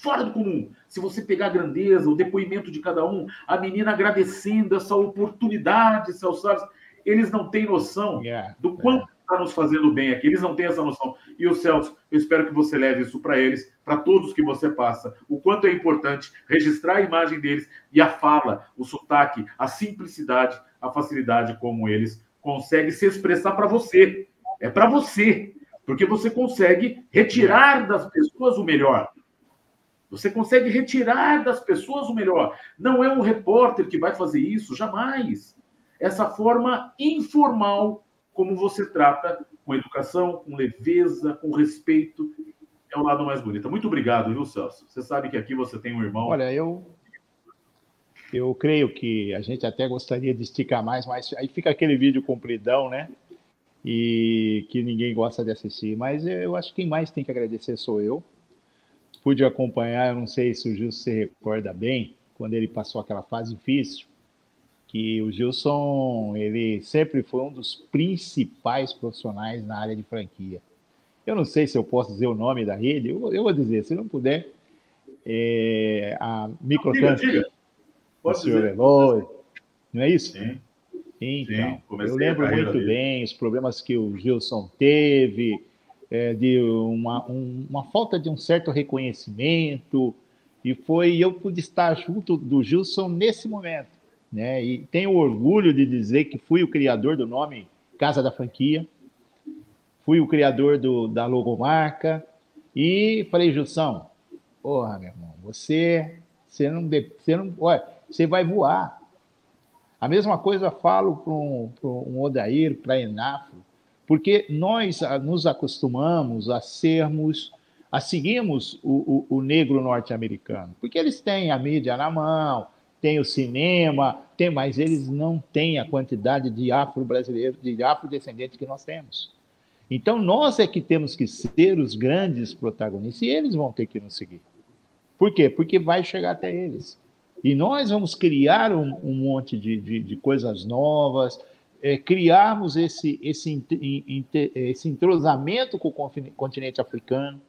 S2: fora do comum. Se você pegar a grandeza, o depoimento de cada um, a menina agradecendo essa oportunidade, Celso Salles, eles não têm noção do quanto está nos fazendo bem aqui, eles não têm essa noção. E o Celso, eu espero que você leve isso para eles, para todos que você passa, o quanto é importante registrar a imagem deles e a fala, o sotaque, a simplicidade, a facilidade como eles conseguem se expressar para você. É para você, porque você consegue retirar das pessoas o melhor. Você consegue retirar das pessoas o melhor. Não é um repórter que vai fazer isso, jamais. Essa forma informal como você trata, com educação, com leveza, com respeito, é o lado mais bonito. Muito obrigado, viu, Celso? Você sabe que aqui você tem um irmão...
S3: Olha, eu creio que a gente até gostaria de esticar mais, mas aí fica aquele vídeo compridão, né? E que ninguém gosta de assistir. Mas eu acho que quem mais tem que agradecer sou eu. Pude acompanhar, eu não sei se o Gilson se recorda bem, quando ele passou aquela fase difícil, que o Gilson, ele sempre foi um dos principais profissionais na área de franquia. Eu não sei se eu posso dizer o nome da rede, eu vou dizer, se não puder, a Microcamp, o senhor Eloy, não é isso?
S2: Sim.
S3: Então, eu lembro muito bem os problemas que o Gilson teve, de uma falta de um certo reconhecimento, e eu pude estar junto do Gilson nesse momento, né? E tenho orgulho de dizer que fui o criador do nome Casa da Franquia, fui o criador da logomarca, e falei, Gilson, porra, meu irmão, você vai voar. A mesma coisa eu falo para um Odair, para a Enafro, porque nós nos acostumamos a seguirmos o negro norte-americano, porque eles têm a mídia na mão, tem o cinema, mas eles não têm a quantidade de afro-brasileiros, de afrodescendentes que nós temos. Então, nós é que temos que ser os grandes protagonistas, e eles vão ter que nos seguir. Por quê? Porque vai chegar até eles. E nós vamos criar um monte de coisas novas, criarmos esse entrosamento com o continente africano.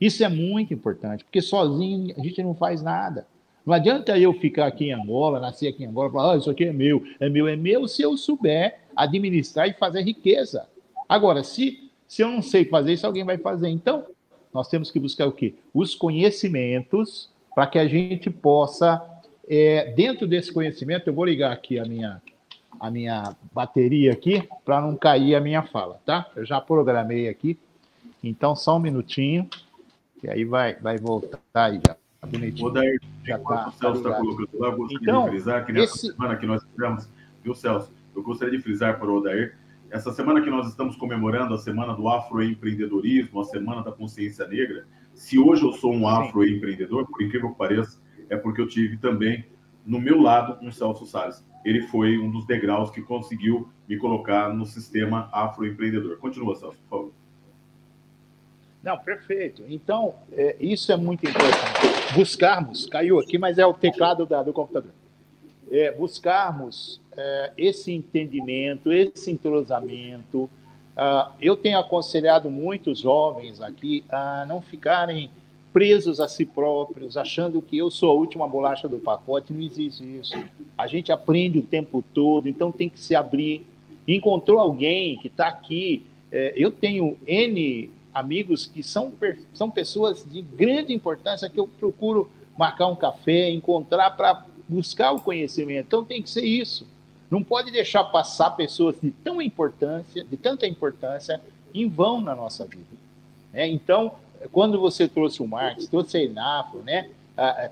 S3: Isso é muito importante, porque sozinho a gente não faz nada. Não adianta eu ficar aqui em Angola, nascer aqui em Angola, falar, isso aqui é meu, se eu souber administrar e fazer riqueza. Agora, se eu não sei fazer isso, alguém vai fazer. Então, nós temos que buscar o quê? Os conhecimentos, para que a gente possa, dentro desse conhecimento, eu vou ligar aqui a minha bateria aqui, para não cair a minha fala, tá? Eu já programei aqui, então só um minutinho, e aí vai voltar aí já. Bonitinho.
S2: Odair, enquanto o Celso está colocando lá, eu gostaria de frisar que nessa semana que nós tivemos, viu, Celso? Eu gostaria de frisar para o Odair, essa semana que nós estamos comemorando a Semana do Afroempreendedorismo, a Semana da Consciência Negra, se hoje eu sou um afroempreendedor, por incrível que pareça, é porque eu tive também, no meu lado, um Celso Salles. Ele foi um dos degraus que conseguiu me colocar no sistema afroempreendedor. Continua, Celso, por favor.
S3: Não, perfeito. Então, isso é muito importante. Buscarmos, caiu aqui, mas é o teclado do computador. Buscarmos esse entendimento, esse entrosamento, Eu tenho aconselhado muitos jovens aqui a não ficarem presos a si próprios, achando que eu sou a última bolacha do pacote. Não existe isso. A gente aprende o tempo todo, então tem que se abrir. Encontrou alguém que está aqui. Eu tenho N amigos que são pessoas de grande importância que eu procuro marcar um café, encontrar para buscar o conhecimento. Então tem que ser isso. Não pode deixar passar pessoas de tanta importância em vão na nossa vida. Então, quando você trouxe o Marx, trouxe a Enafro, né?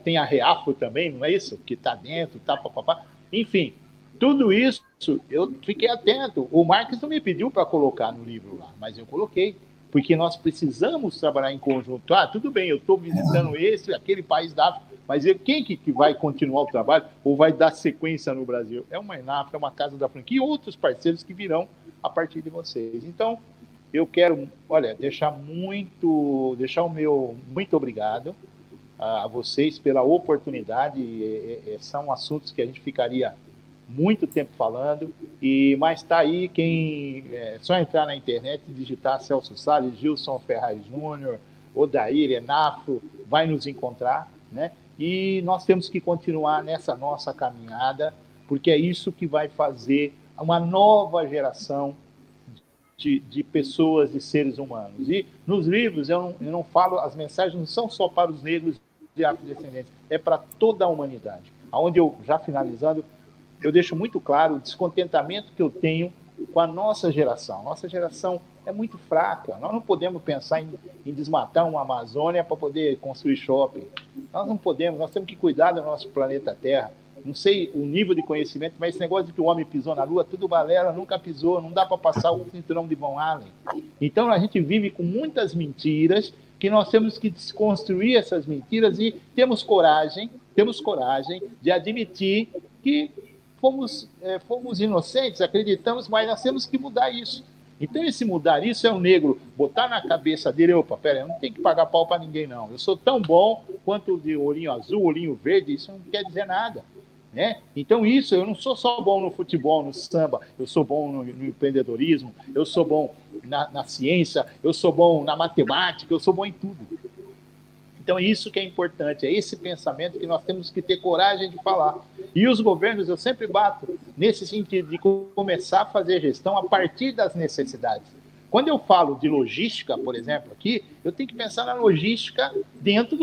S3: Tem a Reafro também, não é isso? Que está dentro, papapá. Enfim, tudo isso eu fiquei atento. O Marx não me pediu para colocar no livro lá, mas eu coloquei, porque nós precisamos trabalhar em conjunto. Tudo bem, eu estou visitando aquele país da África, mas quem que vai continuar o trabalho ou vai dar sequência no Brasil? É uma Enafro, é uma Casa da Franquia e outros parceiros que virão a partir de vocês. Então, eu quero, deixar o meu muito obrigado a vocês pela oportunidade. São assuntos que a gente ficaria muito tempo falando, mas está aí só entrar na internet e digitar Celso Salles, Gilson Ferraz Júnior, Odair, Enafro, vai nos encontrar, né? E nós temos que continuar nessa nossa caminhada, porque é isso que vai fazer uma nova geração de pessoas, de seres humanos. E nos livros eu não falo, as mensagens não são só para os negros de afrodescendentes, é para toda a humanidade. Onde eu, já finalizando, eu deixo muito claro o descontentamento que eu tenho com a nossa geração. Nossa geração é muito fraca. Nós não podemos pensar em desmatar uma Amazônia para poder construir shopping. Nós não podemos, nós temos que cuidar do nosso planeta Terra. Não sei o nível de conhecimento, mas esse negócio de que o homem pisou na Lua, tudo balela, nunca pisou, não dá para passar o cinturão de Von Allen. Então a gente vive com muitas mentiras, que nós temos que desconstruir essas mentiras e temos coragem de admitir que fomos inocentes, acreditamos, mas nós temos que mudar isso. Então, esse mudar isso é o negro botar na cabeça dele, pera, eu não tenho que pagar pau para ninguém, não. Eu sou tão bom quanto o de olhinho azul, olhinho verde, isso não quer dizer nada. Né? Então, eu não sou só bom no futebol, no samba, eu sou bom no empreendedorismo, eu sou bom na ciência, eu sou bom na matemática, eu sou bom em tudo. Então, é isso que é importante, é esse pensamento que nós temos que ter coragem de falar. E os governos, eu sempre bato nesse sentido de começar a fazer gestão a partir das necessidades. Quando eu falo de logística, por exemplo, aqui, eu tenho que pensar na logística dentro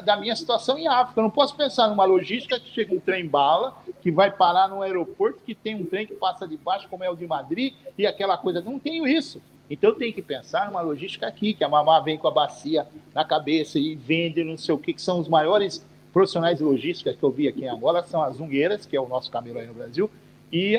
S3: da minha situação em África. Eu não posso pensar numa logística que chega um trem-bala, que vai parar num aeroporto, que tem um trem que passa de baixo, como é o de Madrid, e aquela coisa. Não tenho isso. Então, eu tenho que pensar numa logística aqui, que a mamá vem com a bacia na cabeça e vende não sei o que são os maiores profissionais de logística que eu vi aqui em Angola, são as ungueiras, que é o nosso camelo aí no Brasil, e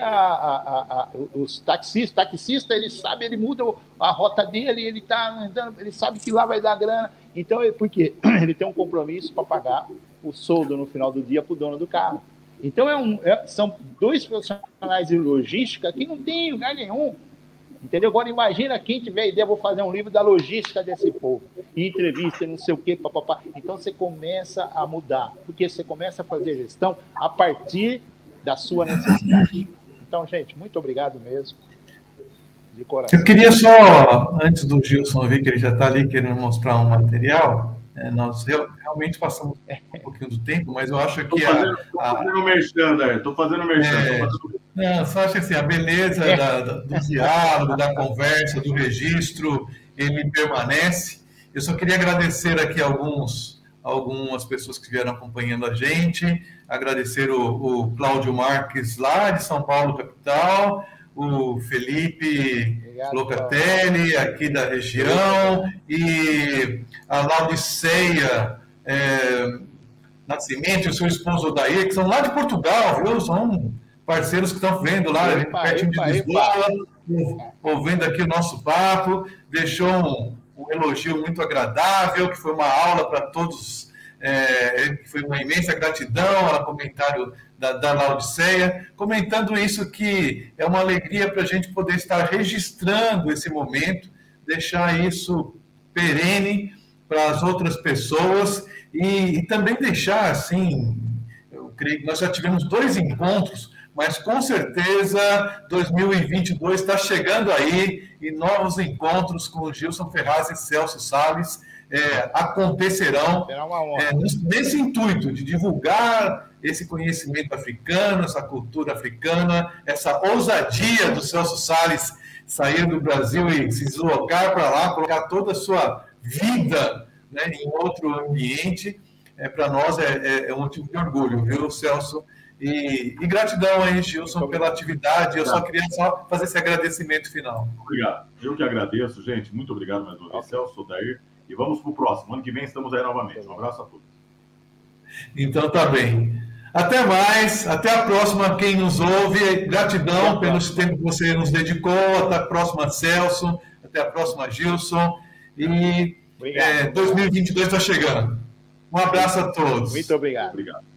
S3: os taxistas. O taxista, ele sabe, ele muda a rota dele, ele está andando, ele sabe que lá vai dar grana. Então, porque ele tem um compromisso para pagar o soldo no final do dia para o dono do carro. Então, são dois profissionais de logística que não tem lugar nenhum. Entendeu? Agora, imagina quem tiver ideia, vou fazer um livro da logística desse povo. Entrevista, não sei o quê, papapá. Então, você começa a mudar, porque você começa a fazer gestão a partir da sua necessidade. Então, gente, muito obrigado mesmo, de coração.
S1: Eu queria só, antes do Gilson vir, que ele já está ali querendo mostrar um material, nós realmente passamos um pouquinho do tempo, mas eu acho que... Estou
S2: fazendo merchan, estou fazendo merchan.
S1: Não, só acho assim, a beleza do diálogo, da conversa, do registro, ele permanece. Eu só queria agradecer aqui algumas pessoas que vieram acompanhando a gente, agradecer o Cláudio Marques, lá de São Paulo, capital, o Felipe Locatelli, aqui da região, e a Laudiceia Nascimento, o seu esposo Odair, que são lá de Portugal, viu? São parceiros que estão vendo lá, pertinho de Lisboa, ouvindo aqui o nosso papo, deixou um elogio muito agradável, que foi uma aula para todos, foi uma imensa gratidão ao comentário da Laudiceia, comentando isso, que é uma alegria para a gente poder estar registrando esse momento, deixar isso perene para as outras pessoas e também deixar, assim, eu creio que nós já tivemos 2 encontros mas com certeza 2022 está chegando aí e novos encontros com o Gilson Ferraz e Celso Salles acontecerão nesse intuito de divulgar esse conhecimento africano, essa cultura africana, essa ousadia do Celso Salles sair do Brasil e se deslocar para lá, colocar toda a sua vida, né, em outro ambiente. Para nós é um motivo de orgulho, viu, Celso? E gratidão aí, Gilson, pela atividade. Eu só queria fazer esse agradecimento final.
S2: Obrigado. Eu que agradeço, gente. Muito obrigado mais uma vez, Celso, Odair. E vamos para o próximo. Ano que vem estamos aí novamente. Um abraço a todos.
S1: Então tá bem. Até mais. Até a próxima, quem nos ouve. Gratidão pelo tempo que você nos dedicou. Até a próxima, Celso. Até a próxima, Gilson. E 2022 está chegando. Um abraço a todos.
S3: Muito obrigado.
S2: Obrigado.